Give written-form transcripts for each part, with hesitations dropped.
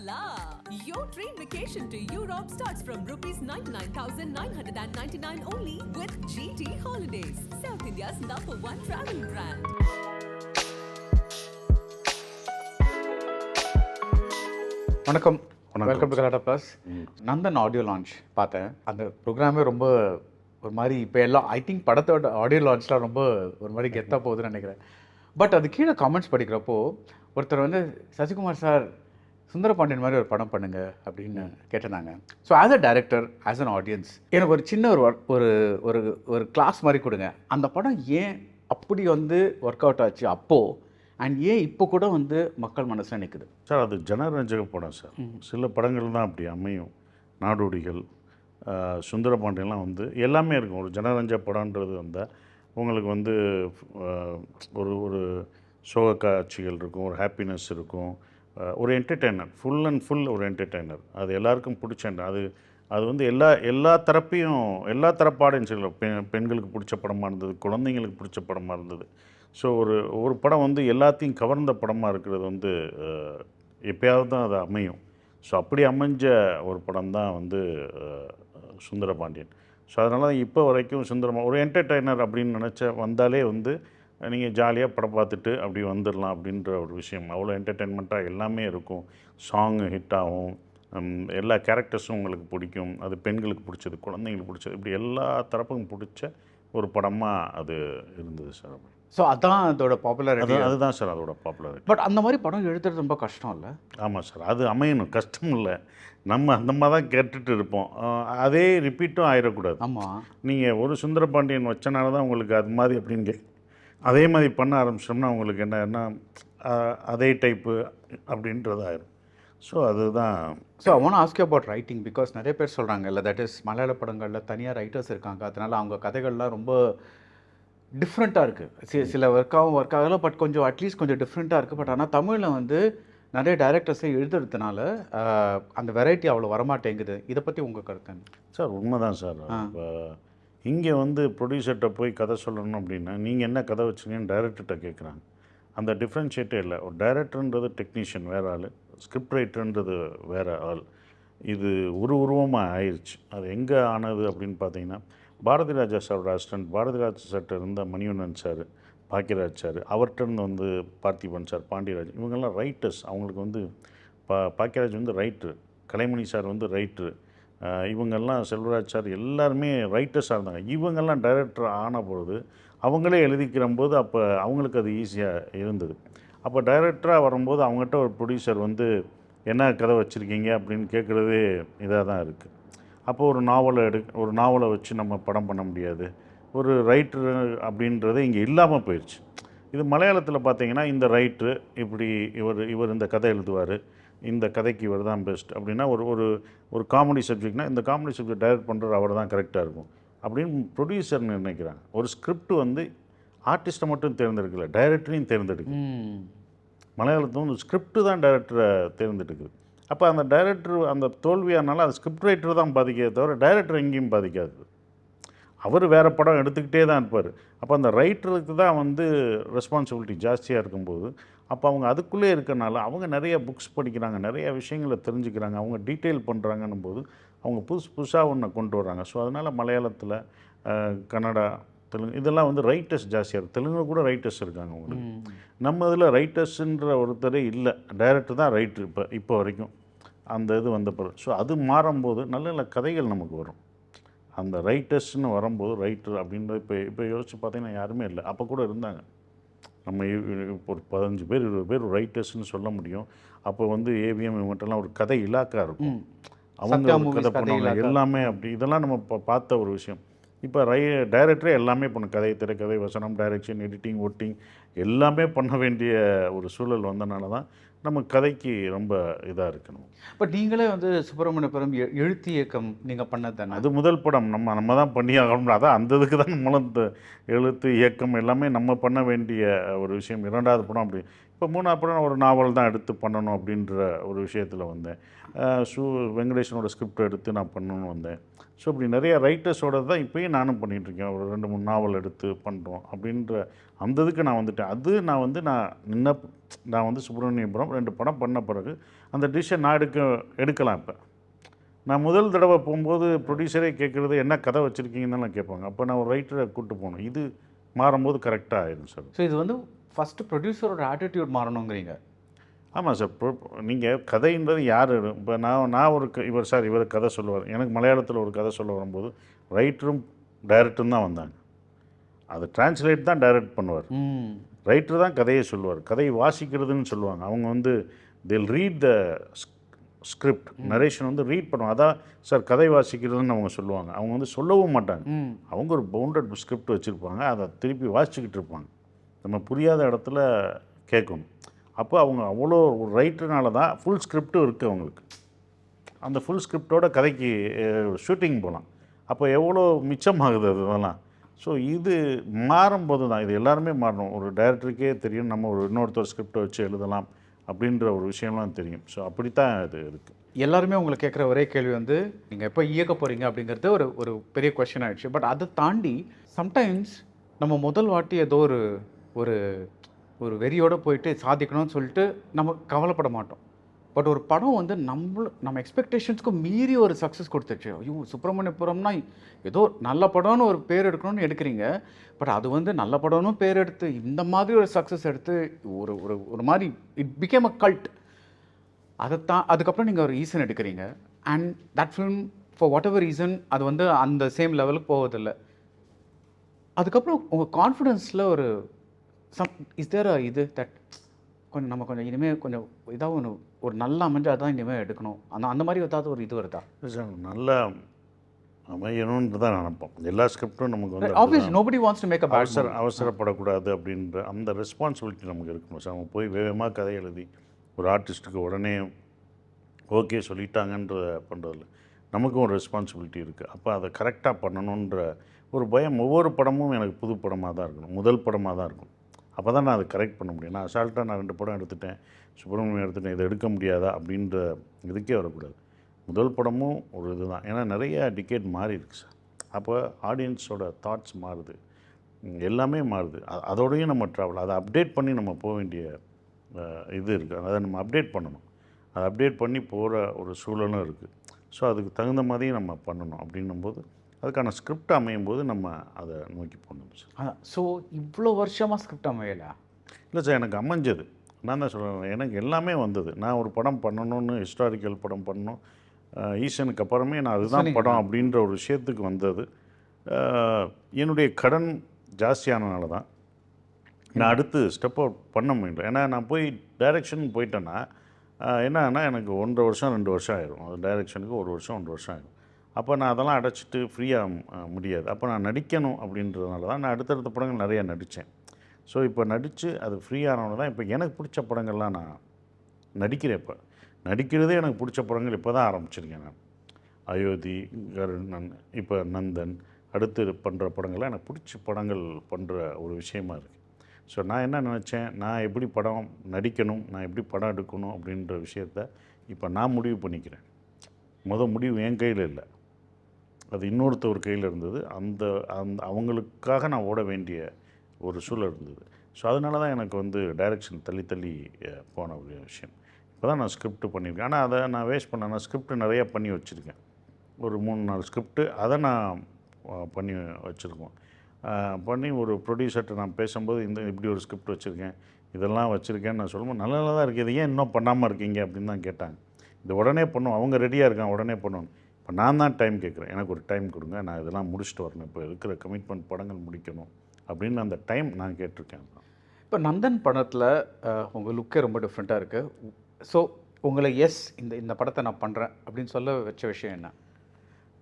la! Your dream vacation to Europe starts from rupees 99,999 only with GT Holidays, South India's #1 travel brand. வணக்கம், welcome to கலாட்டா plus. Nandan audio launch பார்த்தேன். அந்த ப்ரோக்ராமே ரொம்ப ஒரு மாதிரி இப்போ எல்லாம் ஐ திங்க் படத்தோட ஆடியோ லான்ச்லாம் ரொம்ப ஒரு மாதிரி கெத்தாக போகுதுன்னு நினைக்கிறேன். பட் அது கீழே காமெண்ட்ஸ் படிக்கிறப்போ ஒருத்தர் வந்து சசிகுமார் சார் சுந்தரபாண்டியன் மாதிரி ஒரு படம் பண்ணுங்க அப்படின்னு கேட்டிருந்தாங்க. So as a director, as an audience, எனக்கு ஒரு சின்ன ஒரு ஒரு ஒரு கிளாஸ் மாதிரி கொடுங்க. அந்த படம் ஏன் அப்படி வந்து ஒர்க் அவுட் ஆச்சு அப்போது, அண்ட் ஏன் இப்போ கூட வந்து மக்கள் மனசில் நிற்குது? சார், அது ஜனரஞ்சக படம் சார். சில படங்கள் தான் அப்படி அமையும். நாடோடிகள், சுந்தரபாண்டியன்லாம் வந்து எல்லாமே இருக்கும். ஒரு ஜனரஞ்சக படம்ன்றது வந்தால் உங்களுக்கு வந்து ஒரு ஒரு சோக காட்சிகள் இருக்கும், ஒரு ஹாப்பினஸ் இருக்கும், ஒரு என்டர்டெய்னர், ஃபுல் அண்ட் ஃபுல் ஒரு என்டர்டெய்னர். அது எல்லாருக்கும் பிடிச்ச அது வந்து எல்லா தரப்பையும் எல்லா தரப்பாடையும் சொல்லலாம். பெண்களுக்கு பிடிச்ச படமாக இருந்தது, குழந்தைங்களுக்கு பிடிச்ச படமாக இருந்தது. ஸோ ஒரு படம் வந்து எல்லாத்தையும் கவர்ந்த படமாக இருக்கிறது வந்து எப்பயாவது தான் அது அமையும். ஸோ அப்படி அமைஞ்ச ஒரு படம் தான் வந்து சுந்தரபாண்டியன். ஸோ அதனால தான் இப்போ வரைக்கும் ஒரு என்டர்டெய்னர் அப்படின்னு வந்தாலே வந்து நீங்கள் ஜாலியாக படம் பார்த்துட்டு அப்படி வந்துடலாம் அப்படின்ற ஒரு விஷயம். அவ்வளோ என்டர்டெயின்மெண்ட்டாக எல்லாமே இருக்கும். சாங்கு ஹிட் ஆகும், எல்லா கேரக்டர்ஸும் உங்களுக்கு பிடிக்கும். அது பெண்களுக்கு பிடிச்சது, குழந்தைங்களுக்கு பிடிச்சது, இப்படி எல்லா தரப்புக்கும் பிடிச்ச ஒரு படமாக அது இருந்தது சார். ஸோ அதான் அதோட பாப்புலாரிட்டி. அதுதான் சார் அதோட பாப்புலாரிட்டி. பட் அந்த மாதிரி படம் எழுதுறது ரொம்ப கஷ்டம் இல்லை? ஆமாம் சார், அது அமையணும், கஷ்டம் இல்லை. நம்ம அந்த மாதிரி தான் கேட்டுட்டு இருப்போம். அதே ரிப்பீட்டும் ஆகிடக்கூடாது. ஆமாம், நீங்கள் ஒரு சுந்தரபாண்டியன் வச்சனால தான் உங்களுக்கு அது மாதிரி அப்படின்னு அதே மாதிரி பண்ண ஆரம்பிச்சோம்னா உங்களுக்கு என்னன்னா அதே டைப்பு அப்படின்றது ஆயிரும். ஸோ அதுதான். So I want ask you about writing, because நிறைய பேர் சொல்கிறாங்க இல்லை, தட் இஸ் மலையாள படங்களில் தனியாக ரைட்டர்ஸ் இருக்காங்க, அதனால் அவங்க கதைகள்லாம் ரொம்ப டிஃப்ரெண்ட்டாக இருக்குது. சில ஒர்க் ஆகலை, பட் கொஞ்சம் அட்லீஸ்ட் கொஞ்சம் டிஃப்ரெண்ட்டாக இருக்குது. பட் ஆனால் தமிழில் வந்து நிறைய டைரக்டர்ஸை எழுதுறதுனால அந்த வெரைட்டி அவ்வளோ வரமாட்டேங்குது. இதை பற்றி உங்கள் கருத்து என்ன? சார் உண்மைதான் சார். இப்போ இங்கே வந்து ப்ரொடியூசர்கிட்ட போய் கதை சொல்லணும் அப்படின்னா நீங்கள் என்ன கதை வச்சுங்கன்னு டைரக்டர்கிட்ட கேட்குறாங்க. அந்த டிஃப்ரென்ஷியேட்டே இல்லை. ஒரு டைரக்டர்ன்றது டெக்னீஷியன் வேறு ஆள், ஸ்கிரிப்ட் ரைட்டர்ன்றது வேறு ஆள். இது உருவமாக ஆயிடுச்சு. அது எங்கே ஆனது அப்படின்னு பார்த்தீங்கன்னா, பாரதி ராஜா சாரோட அசிஸ்டன்ட், பாரதி ராஜா சார்கிட்ட இருந்த மணிவண்ணன் சார், பாக்கியராஜ் சார், அவர்கிட்ட வந்து பார்த்திபன் சார், பாண்டியராஜ், இவங்கெல்லாம் ரைட்டர்ஸ். அவங்களுக்கு வந்து பாக்கியராஜ் வந்து ரைட்ரு, கலைமணி சார் வந்து ரைட்ரு, இவங்கெல்லாம் செல்வராஜ் சார் எல்லாருமே ரைட்டர்ஸாக இருந்தாங்க. இவங்கெல்லாம் டைரக்டர் ஆன பொழுது அவங்களே எழுதிக்கிறம்போது அப்போ அவங்களுக்கு அது ஈஸியாக இருந்தது. அப்போ டைரக்டராக வரும்போது அவங்ககிட்ட ஒரு ப்ரொடியூசர் வந்து என்ன கதை வச்சுருக்கீங்க அப்படின்னு கேட்குறதே இதாக தான் இருக்குது. அப்போது ஒரு நாவலை வச்சு நம்ம படம் பண்ண முடியாது. ஒரு ரைட்ரு அப்படின்றது இங்கே இல்லாமல் போயிடுச்சு. இது மலையாளத்தில் பார்த்தீங்கன்னா இந்த ரைட்ரு இப்படி இவர் இந்த கதை எழுதுவார், இந்த கதைக்கு இவர் தான் பெஸ்ட் அப்படின்னா, ஒரு காமெடி சப்ஜெக்ட்னா இந்த காமெடி சப்ஜெக்ட் டைரக்ட் பண்ணுற அவர் தான் கரெக்டாக இருக்கும் அப்படின்னு ப்ரொடியூசர் நினைக்கிறாங்க. ஒரு ஸ்கிரிப்ட் வந்து ஆர்டிஸ்ட்டை மட்டும் தேர்ந்தெடுக்கல, டைரக்டரையும் தேர்ந்தெடுக்குது. மலையாளத்தில் வந்து ஸ்கிரிப்டு தான் டைரக்டரை தேர்ந்தெடுக்குது. அப்போ அந்த டைரக்டர் அந்த தோல்வியானால அது ஸ்கிரிப்ட் ரைட்டர் தான் பாதிக்கிறதே தவிர டைரக்டர் எங்கேயும் பாதிக்காது. அவர் வேறு படம் எடுத்துக்கிட்டே தான் இருப்பார். அப்போ அந்த ரைட்டருக்கு தான் வந்து ரெஸ்பான்சிபிலிட்டி ஜாஸ்தியாக இருக்கும்போது, அப்போ அவங்க அதுக்குள்ளே இருக்கனால அவங்க நிறைய புக்ஸ் படிக்கிறாங்க, நிறைய விஷயங்களை தெரிஞ்சுக்கிறாங்க, அவங்க டீட்டெயில் பண்ணுறாங்கன்னும் போது அவங்க புதுசாக ஒன்று கொண்டு வராங்க. ஸோ அதனால் மலையாளத்தில், கன்னடா, தெலுங்கு இதெல்லாம் வந்து ரைட்டர்ஸ் ஜாஸ்தியாக இருக்குது. தெலுங்கு கூட ரைட்டர்ஸ் இருக்காங்க அவங்களுக்கு. நம்ம இதில் ரைட்டர்ஸுன்ற ஒருத்தரே இல்லை, டைரக்டர் தான் ரைட்ரு இப்போ வரைக்கும். அந்த இது வந்த பிறகு ஸோ அது மாறும்போது நல்ல நல்ல கதைகள் நமக்கு வரும். அந்த ரைட்டர்ஸ்னு வரும்போது ரைட்டர் அப்படின்ற இப்போ யோசிச்சு பார்த்தீங்கன்னா யாருமே இல்லை. அப்போ கூட இருந்தாங்க. நம்ம இப்போ ஒரு 15 பேர் 20 பேர் ரைட்டர்ஸ்னு சொல்ல முடியும். அப்போ வந்து ஏவிஎம் இவங்கள்ட்டெல்லாம் ஒரு கதை இலாக்கா இருக்கும். அவங்க கதை பண்ணுவாங்க எல்லாமே. அப்படி இதெல்லாம் நம்ம பார்த்த ஒரு விஷயம். இப்போ டைரக்டரே எல்லாமே பண்ணும். கதை, திரைக்கதை, வசனம், டைரக்ஷன், எடிட்டிங், ஒட்டிங் எல்லாமே பண்ண வேண்டிய ஒரு சூழல் வந்தனால தான் நம்ம கதைக்கு ரொம்ப இதாக இருக்கணும். பட் நீங்களே வந்து சுப்பிரமணியபுரம் எழுத்து இயக்கம் நீங்கள் பண்ணது தானே? அது முதல் படம். நம்ம தான் பண்ணி ஆகணும். அதான் அந்த இதுக்கு தான் நம்மளும் இந்த எழுத்து இயக்கம் எல்லாமே நம்ம பண்ண வேண்டிய ஒரு விஷயம். 2வது படம் அப்படி. இப்போ 3வது படம் ஒரு நாவல் தான் எடுத்து பண்ணணும் அப்படின்ற ஒரு விஷயத்தில் வந்தேன். வெங்கடேஷனோட ஸ்கிரிப்ட் எடுத்து நான் பண்ணணும்னு வந்தேன். ஸோ இப்படி நிறைய ரைட்டர்ஸோட தான் இப்போயும் நானும் பண்ணிகிட்ருக்கேன். ஒரு 2-3 நாவல் எடுத்து பண்ணுறோம் அப்படின்ற அந்த இதுக்கு நான் வந்துட்டேன். அது நான் வந்து சுப்பிரமணியபுரம் 2 படம் பண்ண பிறகு அந்த டிசிஷன் நான் எடுக்கலாம். இப்போ நான் முதல் தடவை போகும்போது ப்ரொடியூசரே கேட்குறது என்ன கதை வச்சுருக்கீங்கன்னு தான் கேட்பாங்க. அப்போ நான் ஒரு ரைட்டரை கூப்பிட்டு போகணும். இது மாறும்போது கரெக்டாக ஆயிடும் சார். ஸோ இது வந்து ஃபஸ்ட்டு ப்ரொடியூசரோட ஆட்டிடியூட் மாறணுங்கிறீங்க. ஆமாம் சார். நீங்கள் கதைன்றது யார், இப்போ நான் ஒரு இவர் கதை சொல்லுவார். எனக்கு மலையாளத்தில் ஒரு கதை சொல்ல வரும்போது ரைட்டரும் டைரக்டரும் தான் வந்தாங்க. அதை டிரான்ஸ்லேட் தான் டைரக்ட் பண்ணுவார். ரைட்டர் தான் கதையை சொல்லுவார். கதையை வாசிக்கிறதுன்னு சொல்லுவாங்க. அவங்க வந்து they'll read the script, narration வந்து ரீட் பண்ணுவாங்க. அதான் சார் கதை வாசிக்கிறதுன்னு அவங்க சொல்லுவாங்க. அவங்க வந்து சொல்லவும் மாட்டாங்க. அவங்க ஒரு பவுண்டட் ஸ்கிரிப்ட் வச்சுருப்பாங்க. அதை திருப்பி வாசிச்சுக்கிட்டு இருப்பாங்க. நம்ம புரியாத இடத்துல கேட்கணும். அப்போ அவங்க அவ்வளோ ஒரு ரைட்டர்னால தான் ஃபுல் ஸ்கிரிப்டும் இருக்குது அவங்களுக்கு. அந்த ஃபுல் ஸ்கிரிப்டோட கதைக்கு ஷூட்டிங் போகலாம். அப்போ எவ்வளோ மிச்சமாகுது அதெல்லாம். ஸோ இது மாறும்போது தான் இது எல்லாருமே மாறணும். ஒரு டைரக்டருக்கே தெரியும் நம்ம ஒரு இன்னொருத்தர் ஸ்கிரிப்டை வச்சு எழுதலாம் அப்படின்ற ஒரு விஷயம்லாம் தெரியும். ஸோ அப்படித்தான் இது இருக்குது. எல்லாருமே உங்களை கேட்குற ஒரே கேள்வி வந்து நீங்கள் எப்போ இயக்க போகிறீங்க அப்படிங்கிறது ஒரு பெரிய கொஷின் ஆகிடுச்சு. பட் அதை தாண்டி சம்டைம்ஸ் நம்ம முதல் வாட்டி ஏதோ ஒரு ஒரு வெறியோடு போயிட்டு சாதிக்கணும்னு சொல்லிட்டு நம்ம கவலைப்பட மாட்டோம். பட் ஒரு படம் வந்து நம்ம எக்ஸ்பெக்டேஷன்ஸ்க்கு மீறி ஒரு சக்ஸஸ் கொடுத்துச்சு. ஐயோ சுப்பிரமணியபுரம்னா ஏதோ நல்ல படம்னு ஒரு பேர் எடுக்கணும்னு எடுக்கிறீங்க. பட் அது வந்து நல்ல படம்னு பேர் எடுத்து இந்த மாதிரி ஒரு சக்ஸஸ் எடுத்து ஒரு மாதிரி இட் பிகேம் அ கல்ட். அதுக்கப்புறம் நீங்கள் ஒரு ஈசன் எடுக்கிறீங்க. And that film for what ever reason அது வந்து அந்த சேம் லெவலுக்கு போவதில்லை. அதுக்கப்புறம் உங்கள் கான்ஃபிடென்ஸில் இஸ் தேர் இது தட் கொஞ்சம் இனிமேல் கொஞ்சம் இதாக ஒரு நல்ல அமைஞ்சு அதான் இனிமேல் எடுக்கணும் அந்த மாதிரி ஏதாவது ஒரு இது வருதா? சார் நல்லா அமையணும்னு தான் நினைப்போம். எல்லா ஸ்கிரிப்டும் நமக்கு வந்து obviously nobody wants to make a bad அவசரப்படக்கூடாது அப்படின்ற அந்த ரெஸ்பான்சிபிலிட்டி நமக்கு இருக்கணும் சார். நம்ம போய் வேகமாக கதை எழுதி ஒரு ஆர்டிஸ்ட்டுக்கு உடனே ஓகே சொல்லிட்டாங்கன்ற பண்ணுறதில்ல. நமக்கும் ஒரு ரெஸ்பான்சிபிலிட்டி இருக்குது. அப்போ அதை கரெக்டாக பண்ணணுன்ற ஒரு பயம். ஒவ்வொரு படமும் எனக்கு புது படமாக தான் இருக்கணும், முதல் படமாக தான் இருக்கும். அப்போ தான் நான் அதை கரெக்ட் பண்ண முடியும். நான் அசால்ட்டாக நான் 2 படம் எடுத்துட்டேன், சுப்பிரமணியம் எடுத்துட்டேன், இதை எடுக்க முடியாதா அப்படின்ற இதுக்கே வரக்கூடாது. முதல் படமும் ஒரு இதுதான். ஏன்னா நிறைய டிக்கெட் மாறி இருக்குது சார். அப்போ ஆடியன்ஸோட தாட்ஸ் மாறுது, எல்லாமே மாறுது. அதோடையும் நம்ம ட்ராவல் அதை அப்டேட் பண்ணி நம்ம போக வேண்டிய இது இருக்குது. அதை நம்ம அப்டேட் பண்ணணும். அதை அப்டேட் பண்ணி போகிற ஒரு சூழலும் இருக்குது. ஸோ அதுக்கு தகுந்த மாதிரி நம்ம பண்ணணும். அப்படின்னும்போது அதுக்கான ஸ்கிரிப்ட் அமையும் போது நம்ம அதை நோக்கி போகணும் சார். ஸோ இவ்வளோ வருஷமாக ஸ்கிரிப்ட் அமையலை? இல்லை சார், எனக்கு அமைஞ்சது. நான் தான் சொல்கிறேன், எனக்கு எல்லாமே வந்தது. நான் ஒரு படம் பண்ணணும்னு ஹிஸ்டாரிக்கல் படம் பண்ணணும், ஈசனுக்கு அப்புறமே நான் அதுதான் படம் அப்படின்ற ஒரு விஷயத்துக்கு வந்தது. என்னுடைய கடன் ஜாஸ்தியானனால தான் நான் அடுத்து ஸ்டெப் அவுட் பண்ண முடியல. ஏன்னா நான் போய் டைரக்ஷன் போயிட்டேன்னா என்னன்னா எனக்கு 1.5 வருஷம் 2 வருஷம் ஆயிடும். அது டைரக்ஷனுக்கு 1 வருஷம் 1 வருஷம் ஆயிடும். அப்போ நான் அதெல்லாம் அடைச்சிட்டு ஃப்ரீயாக முடியாது. அப்போ நான் நடிக்கணும் அப்படின்றதுனால தான் நான் அடுத்தடுத்த படங்கள் நிறையா நடித்தேன். ஸோ இப்போ நடித்து அது ஃப்ரீயானவங்க தான் இப்போ எனக்கு பிடிச்ச படங்கள்லாம் நான் நடிக்கிறேன். இப்போ நடிக்கிறதே எனக்கு பிடிச்ச படங்கள் இப்போ தான் ஆரம்பிச்சிருக்கேன். நான் அயோத்தி, கருணன், இப்போ நந்தன், அடுத்து பண்ணுற படங்கள்லாம் எனக்கு பிடிச்ச படங்கள் பண்ணுற ஒரு விஷயமா இருக்குது. ஸோ நான் என்ன நினச்சேன், நான் எப்படி படம் நடிக்கணும், நான் எப்படி படம் எடுக்கணும் அப்படின்ற விஷயத்த இப்போ நான் முடிவு பண்ணிக்கிறேன். முடிவு என் கையில் இல்லை, அது இன்னொருத்தவர் கையில் இருந்தது. அந்த அவங்களுக்காக நான் ஓட வேண்டிய ஒரு சூழல் இருந்தது. ஸோ அதனால தான் எனக்கு வந்து டைரக்ஷன் தள்ளி போன ஒரு விஷயம். இப்போ தான் நான் ஸ்கிரிப்ட் பண்ணியிருக்கேன். ஆனால் அதை நான் வேஸ்ட் பண்ணேன். நான் ஸ்கிரிப்ட் நிறையா பண்ணி வச்சுருக்கேன். ஒரு 3-4 ஸ்கிரிப்ட்டு அதை நான் பண்ணி வச்சுருக்கோம். பண்ணி ஒரு ப்ரொடியூசர்கிட்ட நான் பேசும்போது இப்படி ஒரு ஸ்கிரிப்ட் வச்சுருக்கேன், இதெல்லாம் வச்சுருக்கேன்னு நான் சொல்லும்போது நல்லா தான் இருக்குது, இது ஏன் இன்னும் பண்ணாமல் இருக்கீங்க அப்படின்னு தான் கேட்டாங்க. இது உடனே பண்ணும், அவங்க ரெடியாக இருக்காங்க, உடனே பண்ணணும். இப்போ நான் தான் டைம் கேட்குறேன், எனக்கு ஒரு டைம் கொடுங்க, நான் இதெல்லாம் முடிச்சுட்டு வரணும், இப்போ இருக்கிற கமிட்மெண்ட் படங்கள் முடிக்கணும் அப்படின்னு அந்த டைம் நான் கேட்டிருக்கேன். இப்போ நந்தன் படத்தில் உங்கள் லுக்கே ரொம்ப டிஃப்ரெண்ட்டாக இருக்குது. ஸோ உங்களை இந்த படத்தை நான் பண்ணுறேன் அப்படின்னு சொல்ல வச்ச விஷயம் என்ன?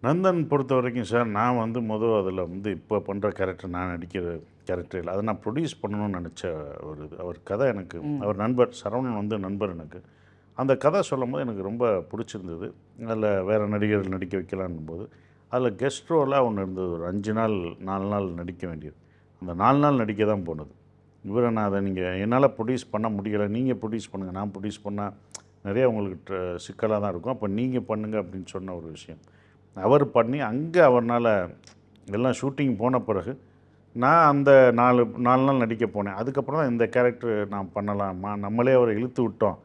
நந்தன் பொறுத்த வரைக்கும் சார், நான் வந்து அதில் வந்து இப்போ பண்ணுற கேரக்டர் நான் நடிக்கிற கேரக்டர் இல்லை, அதை நான் ப்ரொடியூஸ் பண்ணணும்னு நினச்ச ஒரு இது. அவர் கதை எனக்கு, அவர் நண்பர் சரவணன் வந்து நண்பர் எனக்கு. அந்த கதை சொல்லும் போது எனக்கு ரொம்ப பிடிச்சிருந்தது. அதில் வேறு நடிகர்கள் நடிக்க வைக்கலான்னும் போது அதில் கெஸ்ட் ரோலாக ஒன்று இருந்தது. ஒரு 5 நாள் 4 நாள் நடிக்க வேண்டியது. அந்த 4 நாள் நடிக்க தான் போனது. இவரை நான் அதை என்னால் ப்ரொடியூஸ் பண்ண முடியலை, நீங்கள் ப்ரொடியூஸ் பண்ணுங்கள், நான் ப்ரொடியூஸ் பண்ணால் நிறைய உங்களுக்கு சிக்கலாக தான் இருக்கும், அப்போ நீங்கள் பண்ணுங்கள் அப்படின்னு சொன்ன ஒரு விஷயம். அவர் பண்ணி அங்கே அவரால் எல்லாம் ஷூட்டிங் போன பிறகு நான் அந்த 4 நாள் நடிக்க போனேன். அதுக்கப்புறம் தான் இந்த கேரக்டர் நான் பண்ணலாமா, நம்மளே அவரை இழுத்து விட்டோம்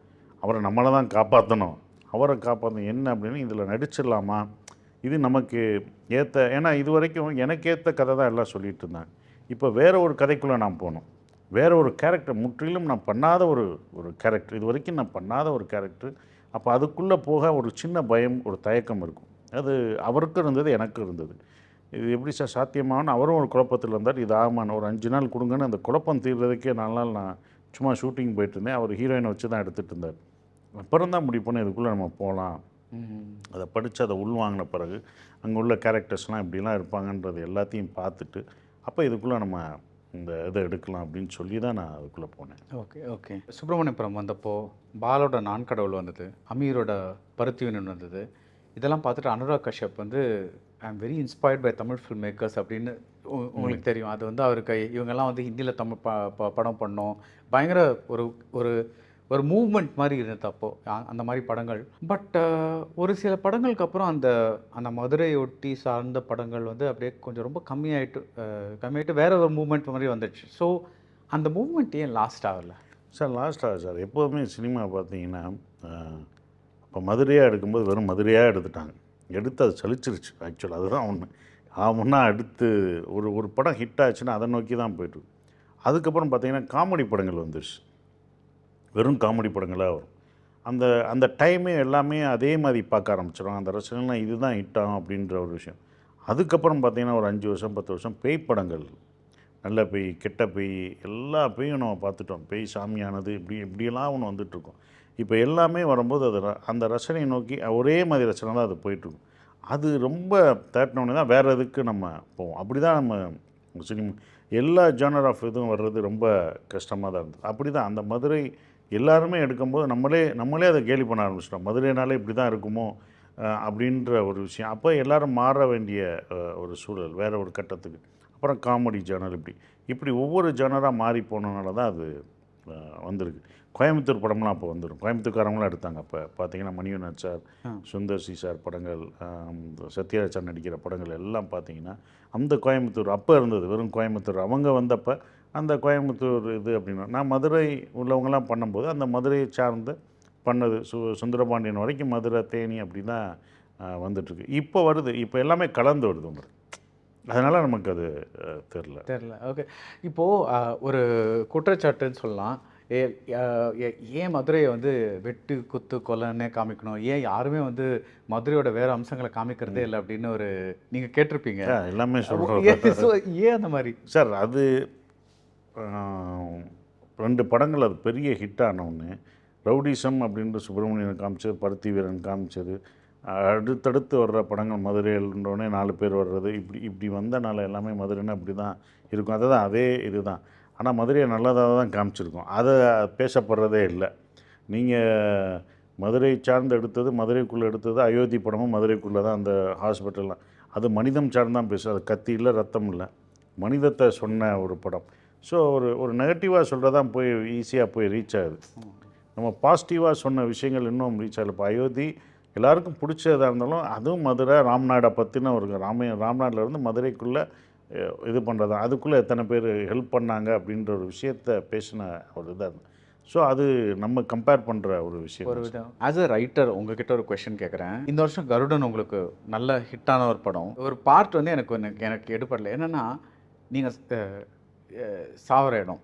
அவரை நம்மளை தான் காப்பாற்றணும், அவரை காப்பாற்றணும். என்ன அப்படின்னு இதில் நடிச்சிடலாமா, இது நமக்கு ஏற்ற, ஏன்னா இது வரைக்கும் எனக்கு ஏற்ற கதை தான் எல்லாம் சொல்லிகிட்டு இருந்தாங்க. இப்போ வேறு ஒரு கதைக்குள்ளே நான் போனோம், வேறு ஒரு கேரக்டர், முற்றிலும் நான் பண்ணாத ஒரு கேரக்டர், இது வரைக்கும் நான் பண்ணாத ஒரு கேரக்டர். அப்போ அதுக்குள்ளே போக ஒரு சின்ன பயம், ஒரு தயக்கம் இருக்கும். அது அவருக்கும் இருந்தது, எனக்கும் இருந்தது. இது எப்படி சார் சாத்தியமானு அவரும் ஒரு குழப்பத்தில் இருந்தார். இது ஆமாம், ஒரு 5 நாள் கொடுங்கன்னு அந்த குழப்பம் தீர்றதுக்கே 4 நாள் நான் சும்மா ஷூட்டிங் போயிட்டு இருந்தேன். அவர் ஹீரோயினை வச்சு தான் எடுத்துகிட்டு இருந்தார். அப்புறம் தான் முடிவு பண்ண இதுக்குள்ளே நம்ம போகலாம். அதை படித்து அதை உள்வாங்கின பிறகு அங்கே உள்ள கேரக்டர்ஸ்லாம் இப்படிலாம் இருப்பாங்கன்றது எல்லாத்தையும் பார்த்துட்டு அப்போ இதுக்குள்ளே நம்ம இந்த இதை எடுக்கலாம் அப்படின்னு சொல்லி தான் நான் அதுக்குள்ளே போனேன். ஓகே. சுப்பிரமணியபுரம் வந்தப்போ பாலோட நான் கடவுள் வந்தது, அமீரோட பருத்திவீரன் வந்தது. இதெல்லாம் பார்த்துட்டு அனுராக் கஷ்யப் வந்து I am very inspired by Tamil film makers அப்படின்னு உங்களுக்கு தெரியும். அது வந்து அவருக்கு இவங்கெல்லாம் வந்து ஹிந்தியில் தமிழ் படம் பண்ணோம், பயங்கர ஒரு ஒரு ஒரு மூவ்மெண்ட் மாதிரி இருந்தது அப்போது அந்த மாதிரி படங்கள். பட் ஒரு சில படங்களுக்கு அப்புறம் அந்த மதுரையொட்டி சார்ந்த படங்கள் வந்து அப்படியே கொஞ்சம் ரொம்ப கம்மியாயிட்டு வேற ஒரு மூவ்மெண்ட் மாதிரி வந்துடுச்சு. ஸோ அந்த மூவ்மெண்ட் ஏன் லாஸ்ட் ஆகலை சார்? லாஸ்ட் ஆகுது சார். எப்போதுமே சினிமா பார்த்தீங்கன்னா இப்போ மதுரையாக எடுக்கும்போது வெறும் மதுரையாக எடுத்துட்டாங்க, எடுத்து அது சலிச்சிருச்சு. ஆக்சுவலாக அதுதான் ஒன்று. முன்னா அடுத்து ஒரு படம் ஹிட் ஆச்சுன்னா அதை நோக்கி தான் போய்ட்டு. அதுக்கப்புறம் பார்த்தீங்கன்னா காமெடி படங்கள் வந்துடுச்சு, வெறும் காமெடி படங்களாக வரும். அந்த டைமே எல்லாமே அதே மாதிரி பார்க்க ஆரம்பிச்சிடும். அந்த ரசனைலாம் இதுதான் ஹிட் ஆகும் அப்படின்ற ஒரு விஷயம். அதுக்கப்புறம் பார்த்திங்கன்னா ஒரு 5 வருஷம் 10 வருஷம் பேய் படங்கள், நல்ல பேய் கெட்ட பேய் எல்லா பேயும் நம்ம பார்த்துட்டோம். பேய் சாமியானது இப்படியெல்லாம் ஒன்று வந்துட்டுருக்கோம். இப்போ எல்லாமே வரும்போது அந்த ரசனையை நோக்கி ஒரே மாதிரி ரசனை தான் அது போயிட்டுருக்கும். அது ரொம்ப தேட்டினோடனே தான் வேறு எதுக்கு நம்ம போவோம். அப்படி தான் நம்ம சினிமா எல்லா ஜானர் ஆஃப் இதுவும் வர்றது ரொம்ப கஷ்டமாக தான் இருந்தது. அப்படி தான் அந்த மதுரை எல்லாருமே எடுக்கும்போது நம்மளே அதை கேலி பண்ண ஆரம்பிச்சிட்டோம். மதுரைனாலே இப்படி தான் இருக்குமோ அப்படின்ற ஒரு விஷயம். அப்போ எல்லோரும் மாற வேண்டிய ஒரு சூழல் வேறு ஒரு கட்டத்துக்கு. அப்புறம் காமெடி ஜானர் இப்படி ஒவ்வொரு ஜானராக மாறி போனதுனால தான் அது வந்திருக்கு. கோயம்புத்தூர் படம்லாம் அப்போ வந்துடும். கோயம்புத்தூர்காரங்களாம் எடுத்தாங்க. அப்போ பார்த்தீங்கன்னா Manivannan sir, Sundar C sir படங்கள், சத்யராஜ் சார் நடிக்கிற படங்கள் எல்லாம் பார்த்தீங்கன்னா அந்த கோயம்புத்தூர் அப்போ இருந்தது. வெறும் கோயம்புத்தூர் அவங்க வந்தப்போ அந்த கோயம்புத்தூர் இது அப்படின்னா நான் மதுரை உள்ளவங்களாம் பண்ணும்போது அந்த மதுரையை சார்ந்து பண்ணது. சுந்தரபாண்டியன் வரைக்கும் மதுரை தேனி அப்படி தான் வந்துட்டுருக்கு. இப்போ வருது, இப்போ எல்லாமே கலந்து வருது உங்களுக்கு. அதனால் நமக்கு அது தெரில. ஓகே. இப்போது ஒரு குற்றச்சாட்டுன்னு சொல்லலாம், ஏன் மதுரையை வந்து வெட்டு குத்து கொலைன்னே காமிக்கணும், ஏன் யாருமே வந்து மதுரையோட வேறு அம்சங்களை காமிக்கிறதே இல்லை அப்படின்னு ஒரு நீங்கள் கேட்டிருப்பீங்க. எல்லாமே சொல்கிறோம். ஏன் அந்த மாதிரி சார்? அது 2 படங்கள் அது பெரிய ஹிட் ஆனவுன்னு ரவுடிசம் அப்படின்ற சுப்பிரமணியன் காமிச்சது, பருத்தி வீரன் காமிச்சது, அடுத்தடுத்து வர்ற படங்கள் மதுரையில்ன்றோடனே 4 பேர் வர்றது, இப்படி வந்தனால எல்லாமே மதுரைன்னா இப்படி தான் இருக்கும். அதுதான் அதே இது தான். ஆனால் மதுரையை நல்லதாக தான் காமிச்சிருக்கோம், அதை பேசப்படுறதே இல்லை. நீங்கள் மதுரை சார்ந்து எடுத்தது, மதுரைக்குள்ளே எடுத்தது, அயோத்தி படமும் மதுரைக்குள்ளே தான். அந்த ஹாஸ்பிட்டல்லாம் அது மனிதம் சார்ந்து தான் பேசும். அது கத்தி இல்லை, ரத்தம் இல்லை, மனிதத்தை சொன்ன ஒரு படம். ஸோ ஒரு நெகட்டிவாக சொல்கிறதான் போய் ஈஸியாக போய் ரீச் ஆகுது. நம்ம பாசிட்டிவாக சொன்ன விஷயங்கள் இன்னும் ரீச் ஆகலை. இப்போ அயோத்தி எல்லாருக்கும் பிடிச்சதாக இருந்தாலும் அதுவும் மதுரை ராம்நாடை பற்றின ஒரு ராம்நாட்டிலேருந்து மதுரைக்குள்ளே இது பண்ணுறது, அதுக்குள்ளே எத்தனை பேர் ஹெல்ப் பண்ணாங்க அப்படின்ற ஒரு விஷயத்தை பேசின ஒரு இதாக. ஸோ அது நம்ம கம்பேர் பண்ணுற ஒரு விஷயம். ஒரு விதம் ஆஸ் அ ரைட்டர் உங்ககிட்ட ஒரு கொஷின் கேட்குறேன். இந்த வருஷம் கருடன் உங்களுக்கு நல்ல ஹிட்டான ஒரு படம். ஒரு பார்ட் வந்து எனக்கு எடுப்படல. என்னென்னா நீங்கள் சாவர இடம்.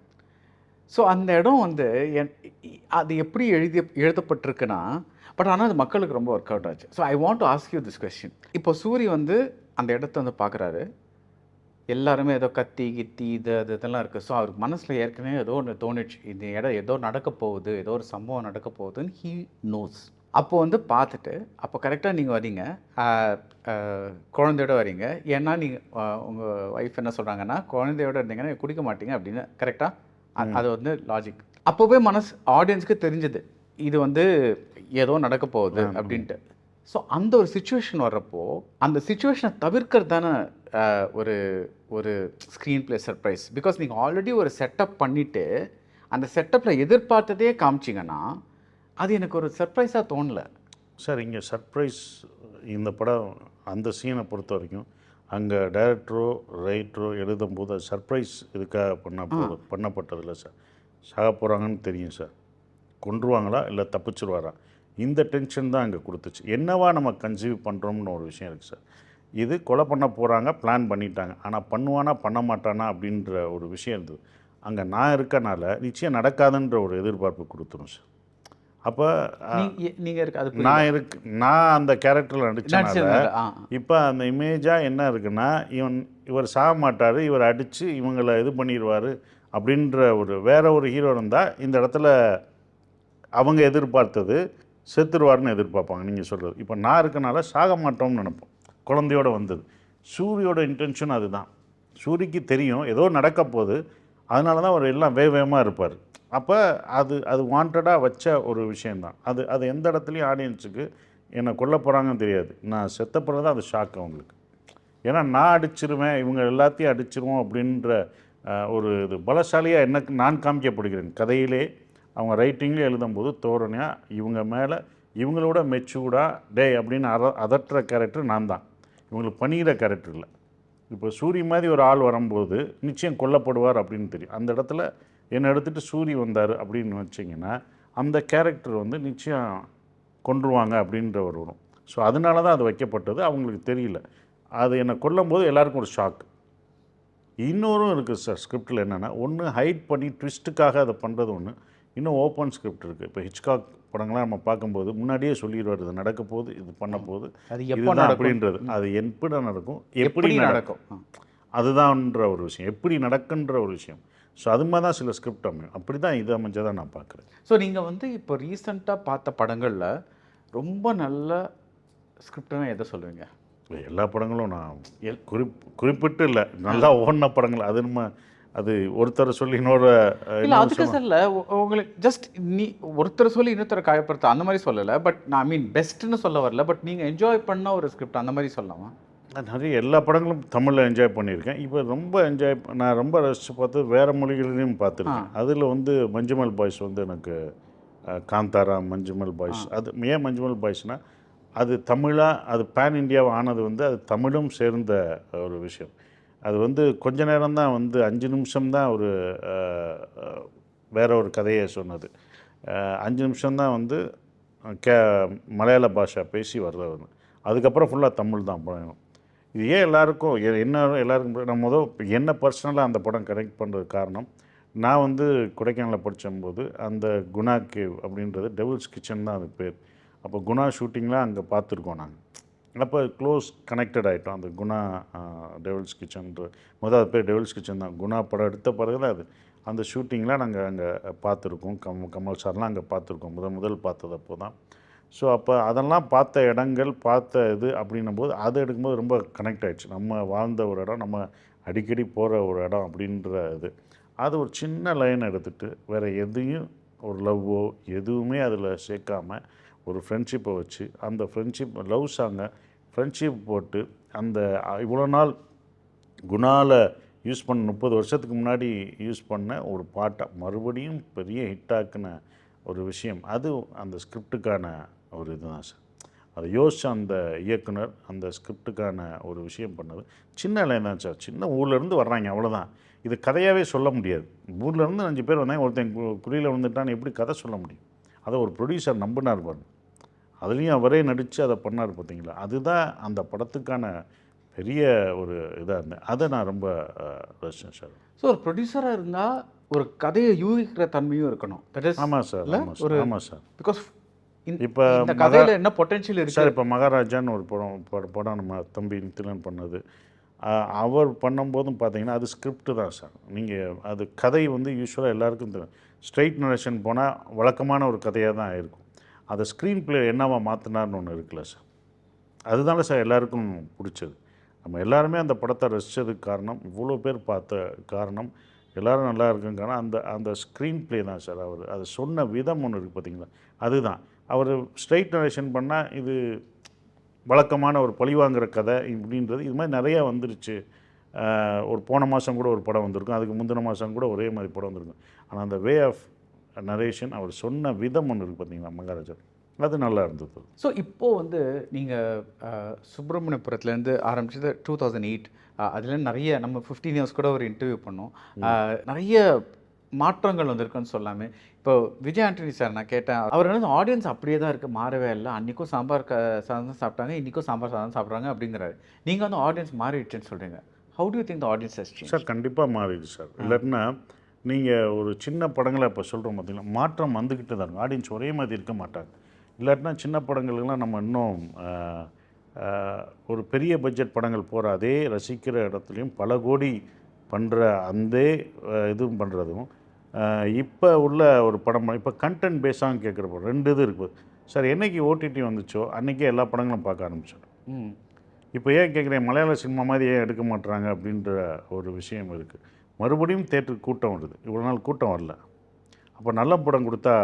ஸோ அந்த இடம் வந்து அது எப்படி எழுதப்பட்டிருக்குன்னா, பட் ஆனால் அது மக்களுக்கு ரொம்ப ஒர்க் அவுட் ஆச்சு. So I want to ask you this question. இப்போ சூரி வந்து அந்த இடத்த வந்து பார்க்குறாரு, எல்லாருமே ஏதோ கத்தி கித்தி இதெல்லாம் இருக்குது. ஸோ அவருக்கு மனசில் ஏற்கனவே ஏதோ ஒன்று தோணிச்சு, இந்த இடம் ஏதோ நடக்க போகுது, ஏதோ ஒரு சம்பவம் நடக்க போகுதுன்னு ஹீ நோஸ். அப்போது வந்து பார்த்துட்டு அப்போ கரெக்டாக நீங்கள் வரீங்க, குழந்தையோட வரீங்க. ஏன்னா நீங்கள் உங்கள் ஒய்ஃப் என்ன சொல்கிறாங்கன்னா, குழந்தையோட இருந்தீங்கன்னா குடிக்க மாட்டீங்க அப்படின்னு. கரெக்டாக அது வந்து லாஜிக். அப்போவே ஆடியன்ஸுக்கு தெரிஞ்சது இது வந்து ஏதோ நடக்க போகுது அப்படின்ட்டு. ஸோ அந்த ஒரு சுச்சுவேஷன் வர்றப்போ அந்த சுச்சுவேஷனை தவிர்க்கிறது தானே ஒரு ஒரு ஸ்க்ரீன் ப்ளே சர்ப்ரைஸ். பிகாஸ் நீங்கள் ஆல்ரெடி ஒரு செட்டப் பண்ணிவிட்டு அந்த செட்டப்பில் எதிர்பார்த்ததே காமிச்சிங்கன்னா அது எனக்கு ஒரு சர்ப்ரைஸாக தோணலை சார். இங்கே சர்ப்ரைஸ் இந்த படம் அந்த சீனை பொறுத்த வரைக்கும் அங்கே டைரக்டரோ ரைட்டரோ எழுதும்போது அது சர்ப்ரைஸ் இதுக்காக பண்ணப்பட்டதில்லை சார். சாக போகிறாங்கன்னு தெரியும் சார். கொன்றுவாங்களா இல்லை தப்பிச்சிருவாரா, இந்த டென்ஷன் தான் அங்கே கொடுத்துச்சு. என்னவா நம்ம கன்சீவ் பண்ணுறோம்னு ஒரு விஷயம் இருக்குது சார். இது கொலை பண்ண போகிறாங்க, பிளான் பண்ணிட்டாங்க, ஆனால் பண்ணுவானா பண்ண மாட்டானா அப்படின்ற ஒரு விஷயம் இருந்தது. அங்கே நான் இருக்கனால நிச்சயம் நடக்காதுன்ற ஒரு எதிர்பார்ப்பு கொடுத்துரும் சார். அப்போ நீங்கள் இருக்கு அது நான் அந்த கேரக்டரில் நடிச்சனால நடிச்சதுனால, இப்போ அந்த இமேஜாக என்ன இருக்குன்னா, இவர் சாக மாட்டார், இவர் அடித்து இவங்களை இது பண்ணிடுவார் அப்படின்ற ஒரு வேற ஒரு ஹீரோ இருந்தால் இந்த இடத்துல அவங்க எதிர்பார்த்தது செத்துருவார்னு எதிர்பார்ப்பாங்க நீங்கள் சொல்கிறது. இப்போ நான் இருக்கனால சாக மாட்டோம்னு நினைப்போம். குழந்தையோடு வந்தது. சூரியோட இன்டென்ஷன் அதுதான். சூரிக்கு தெரியும் ஏதோ நடக்க போகுது, அதனால தான் அவர் எல்லாம் வேகமாக இருப்பார். அப்போ அது வாண்டடாக வச்ச ஒரு விஷயந்தான். அது எந்த இடத்துலையும் ஆடியன்ஸுக்கு என்னை கொல்ல போகிறாங்கன்னு தெரியாது. நான் செத்த பிறகு தான் அது ஷாக் அவங்களுக்கு. ஏன்னா நான் அடிச்சிருவேன், இவங்க எல்லாத்தையும் அடிச்சிருவோம் அப்படின்ற ஒரு இது பலசாலியாக எனக்கு நான் காமிக்கப்படுகிறேன். கதையிலே அவங்க ரைட்டிங்லேயே எழுதும்போது தோரணையாக இவங்க மேலே இவங்களோட மெச்சூர்டாக டே அப்படின்னு அதட்டுற கேரக்டர் நான் தான், இவங்களுக்கு பணிகிற கேரக்டர் இல்லை. இப்போ சூரி மாதிரி ஒரு ஆள் வரும்போது நிச்சயம் கொல்லப்படுவார் அப்படின்னு தெரியும். அந்த இடத்துல என்னை எடுத்துகிட்டு சூரி வந்தார் அப்படின்னு வச்சிங்கன்னா அந்த கேரக்டர் வந்து நிச்சயம் கொன்றுவாங்க அப்படின்ற ஒரு வரும். ஸோ அதனால தான் அது வைக்கப்பட்டது. அவங்களுக்கு தெரியல. அது என்னை கொல்லும்போது எல்லாருக்கும் ஒரு ஷாக். இன்னொரும் இருக்குது சார் ஸ்கிரிப்டில். என்னென்னா, ஒன்று ஹைட் பண்ணி ட்விஸ்ட்டுக்காக அதை பண்ணுறது ஒன்று, இன்னும் ஓப்பன் ஸ்கிரிப்ட் இருக்குது. இப்போ ஹிச்காக் படங்கள்லாம் நம்ம பார்க்கும்போது முன்னாடியே சொல்லிடுவார் இது நடக்க போகுது, இது பண்ண போகுது, அது எப்போ இதுதான் அப்படின்றது. அது எப்படி நடக்கும், எப்படி நடக்கும், அதுதான்ற ஒரு விஷயம், எப்படி நடக்குன்ற ஒரு விஷயம். ஸோ அது மாதிரி தான் சில ஸ்கிரிப்ட் அமையும். அப்படி தான் இது அமைஞ்சதாக நான் பார்க்குறேன். ஸோ நீங்கள் வந்து இப்போ ரீசெண்டாக பார்த்த படங்களில் ரொம்ப நல்ல ஸ்கிரிப்ட்னா எதை சொல்லுவீங்க? எல்லா படங்களும் நான் குறிப்பிட்டு இல்லை, நல்லா ஓடின படங்கள். அது நம்ம அது ஒருத்தரை சொல்லி இன்னொரு இல்லை அதுக்கு சார் இல்லை, உங்களுக்கு ஜஸ்ட் நீ ஒருத்தரை சொல்லி இன்னொருத்தரை காயப்படுத்த அந்த மாதிரி சொல்லலை. பட் நான் ஐ மீன் பெஸ்ட்டுன்னு சொல்ல வரல, பட் நீங்கள் என்ஜாய் பண்ண ஒரு ஸ்கிரிப்ட் அந்த மாதிரி சொல்லலாமா? நான் நிறைய எல்லா படங்களும் தமிழில் என்ஜாய் பண்ணியிருக்கேன். இப்போ ரொம்ப நான் ரொம்ப ரசித்து பார்த்து வேறு மொழிகளிலையும் பார்த்துருக்கேன். அதில் வந்து மஞ்சுமல் பாய்ஸ் வந்து எனக்கு காந்தாரா, மஞ்சுமல் பாய்ஸ். அது ஏன் மஞ்சுமல் பாய்ஸ்னால் அது தமிழாக அது பேன் இண்டியாவை ஆனது வந்து அது தமிழும் சேர்ந்த ஒரு விஷயம். அது வந்து கொஞ்ச நேரம் தான் வந்து 5 நிமிஷம் தான் ஒரு வேற ஒரு கதையை சொன்னது. 5 நிமிஷம்தான் வந்து மலையாள பாஷா பேசி வர்றது. அதுக்கப்புறம் ஃபுல்லாக தமிழ் தான் படம். இது ஏன் எல்லாருக்கும் எல்லாருக்கும் நம்ம என்ன பர்சனலாக அந்த படம் கனெக்ட் பண்ணுறது காரணம், நான் வந்து கொடைக்கானலில் படித்தபோது அந்த குணா கேவ் அப்படின்றது டெவில்ஸ் கிச்சன் தான் அது பேர். அப்போ குணா ஷூட்டிங்லாம் அங்கே பார்த்துருக்கோம் நாங்கள். அப்போ க்ளோஸ் கனெக்டட் ஆகிட்டோம். அந்த குணா டெவில்ஸ் கிச்சன்ற அது பேர் டெவில்ஸ் கிச்சன் தான். குணா படம் எடுத்த பிறகு தான் அது. அந்த ஷூட்டிங்லாம் நாங்கள் அங்கே பார்த்துருக்கோம். கமல் சார்லாம் அங்கே பார்த்துருக்கோம். முதல் பார்த்தது அப்போ தான். ஸோ அப்போ அதெல்லாம் பார்த்த இடங்கள் பார்த்த இது அப்படின்னும்போது அதை எடுக்கும்போது ரொம்ப கனெக்ட் ஆகிடுச்சு. நம்ம வாழ்ந்த ஒரு இடம், நம்ம அடிக்கடி போகிற ஒரு இடம் அப்படின்ற இது. அது ஒரு சின்ன லைன் எடுத்துகிட்டு வேறு எதையும் ஒரு லவ்வோ எதுவுமே அதில் சேர்க்காமல் ஒரு ஃப்ரெண்ட்ஷிப்பை வச்சு அந்த ஃப்ரெண்ட்ஷிப் லவ் சாங்கை ஃப்ரெண்ட்ஷிப் போட்டு அந்த இவ்வளோ நாள் குணாவில் யூஸ் பண்ண 30 வருஷத்துக்கு முன்னாடி யூஸ் பண்ண ஒரு பாட்டை மறுபடியும் பெரிய ஹிட்டாக்குன ஒரு விஷயம். அது அந்த ஸ்கிரிப்டுக்கான ஒரு இதுதான் சார். அதை யோசித்த அந்த இயக்குனர் அந்த ஸ்கிரிப்டுக்கான ஒரு விஷயம் பண்ணது. சின்ன லைன் தான் சார். சின்ன ஊர்லேருந்து வர்றாங்க, அவ்வளோதான். இது கதையாகவே சொல்ல முடியாது. ஊர்லேருந்து 5 பேர் வந்தாங்க, ஒருத்தன் குழியில் விழுந்துட்டான்னு எப்படி கதை சொல்ல முடியும்? அதை ஒரு ப்ரொடியூசர் நம்பினார் பாருங்க. அதுலேயும் அவரே நடித்து அதை பண்ணார் பார்த்தீங்களா? அதுதான் அந்த படத்துக்கான பெரிய ஒரு இதாக இருந்தேன். அதை நான் ரொம்ப ரசித்தேன் சார். ஸோ ஒரு ப்ரொடியூசராக இருந்தால் ஒரு கதையை யூகிக்கிற தன்மையும் இருக்கணும். தட் இஸ் ஆமாம் சார். ஆமாம் சார். பிகாஸ் இப்போ இந்த கதையில் என்ன பொட்டென்ஷியல் இருக்குது சார். இப்போ மகாராஜான்னு ஒரு படம் நம்ம தம்பி நித்திலன் பண்ணது. அவர் பண்ணும்போதும் பார்த்தீங்கன்னா அது ஸ்கிரிப்டு தான் சார். நீங்கள் அது கதை வந்து யூஸ்வலாக எல்லாருக்கும் தெரியும். ஸ்ட்ரெயிட் நரேஷன் போனால் வழக்கமான ஒரு கதையாக தான் இருக்கும். அதை ஸ்க்ரீன் பிளே என்னவா மாற்றினார்னு ஒன்று இருக்குல்ல சார். அதுதானே சார் எல்லாருக்கும் பிடிச்சது. நம்ம எல்லாருமே அந்த படத்தை ரசித்ததுக்கு காரணம், இவ்வளோ பேர் பார்த்த காரணம், எல்லோரும் நல்லா இருக்குங்க காரணம் அந்த ஸ்க்ரீன் பிளே தான் சார். அவர் அது சொன்ன விதம் ஒன்று இருக்குது பார்த்தீங்களா, அதுதான். அவர் ஸ்ட்ரெயிட் நரேஷன் பண்ணால் இது வழக்கமான ஒரு பழிவாங்கிற கதை இப்படின்றது இது மாதிரி நிறையா வந்துருச்சு. ஒரு போன மாதம் கூட ஒரு படம் வந்திருக்கும், அதுக்கு முந்தின மாதம் கூட ஒரே மாதிரி படம் வந்திருக்கும். ஆனால் அந்த வே ஆஃப் நரேஷன் அவர் சொன்ன விதம் ஒன்று இருக்குது பார்த்தீங்களா மகாராஜா, அது நல்லா இருந்தது. ஸோ இப்போது வந்து நீங்கள் சுப்பிரமணியபுரத்துலேருந்து ஆரம்பிச்சது 2008. அதில் நிறைய நம்ம 15 இயர்ஸ் கூட ஒரு இன்டர்வியூ பண்ணோம். நிறைய மாற்றங்கள் வந்திருக்குன்னு சொல்லாமே. இப்போ விஜய் ஆண்டனி சார் நான் கேட்டேன். அவர் வந்து ஆடியன்ஸ் அப்படியே தான் இருக்கு, மாறவே இல்ல. அன்னைக்கும் சாம்பார் சாதம் தான் சாப்பிட்டாங்க, இன்னைக்கும் சாம்பார் சாதம் சாப்பிட்றாங்க அப்படிங்கிறாரு. நீங்க வந்து ஆடியன்ஸ் மாறிடுச்சுன்னு சொல்றீங்க. How do you think the audience has change? Sir கண்டிப்பாக மாறிடுது சார். இல்லாட்டினா நீங்கள் ஒரு சின்ன படங்களை இப்போ சொல்கிறோம் பார்த்தீங்களா, மாற்றம் வந்துக்கிட்டு தான் இருக்கும். ஆடியன்ஸ் ஒரே மாதிரி இருக்க மாட்டாங்க. இல்லாட்டினா சின்ன படங்களுக்கெல்லாம் நம்ம இன்னும் ஒரு பெரிய பட்ஜெட் படங்கள் போகிற அதே ரசிக்கிற இடத்துலையும் பல கோடி பண்ணுற அந்த இதுவும் பண்ணுறதும் இப்போ உள்ள ஒரு படம் இப்போ கண்டென்ட் பேஸாக கேட்குறப்போ 2 இது இருக்குது சார். என்றைக்கு ஓடிடி வந்துச்சோ அன்றைக்கே எல்லா படங்களும் பார்க்க ஆரம்பிச்சிடும். இப்போ ஏன் கேட்குறேன், மலையாள சினிமா மாதிரி ஏன் எடுக்க மாட்டுறாங்க அப்படின்ற ஒரு விஷயம் இருக்குது. மறுபடியும் தேட்டருக்கு கூட்டம் வருது. இவ்வளோ நாள் கூட்டம் வரல. அப்போ நல்ல படம் கொடுத்தா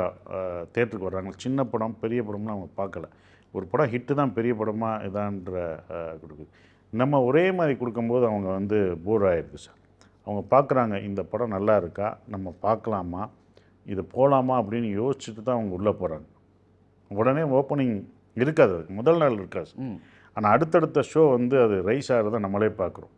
தேட்டருக்கு வர்றாங்க. சின்ன படம் பெரிய படம்லாம் அவங்க பார்க்கல. ஒரு படம் ஹிட்டு தான் பெரிய படமாக இதான்ற கொடுக்குது. நம்ம ஒரே மாதிரி கொடுக்கும்போது அவங்க வந்து போர் ஆகிடுது சார். அவங்க பார்க்குறாங்க, இந்த படம் நல்லா இருக்கா, நம்ம பார்க்கலாமா, இது போகலாமா அப்படின்னு யோசிச்சுட்டு தான் அவங்க உள்ளே போகிறாங்க. உடனே ஓப்பனிங் இருக்காது, முதல் நாள் இருக்காது. ஆனால் அடுத்தடுத்த ஷோ வந்து அது ரைஸ் ஆகிறத நம்மளே பார்க்குறோம்.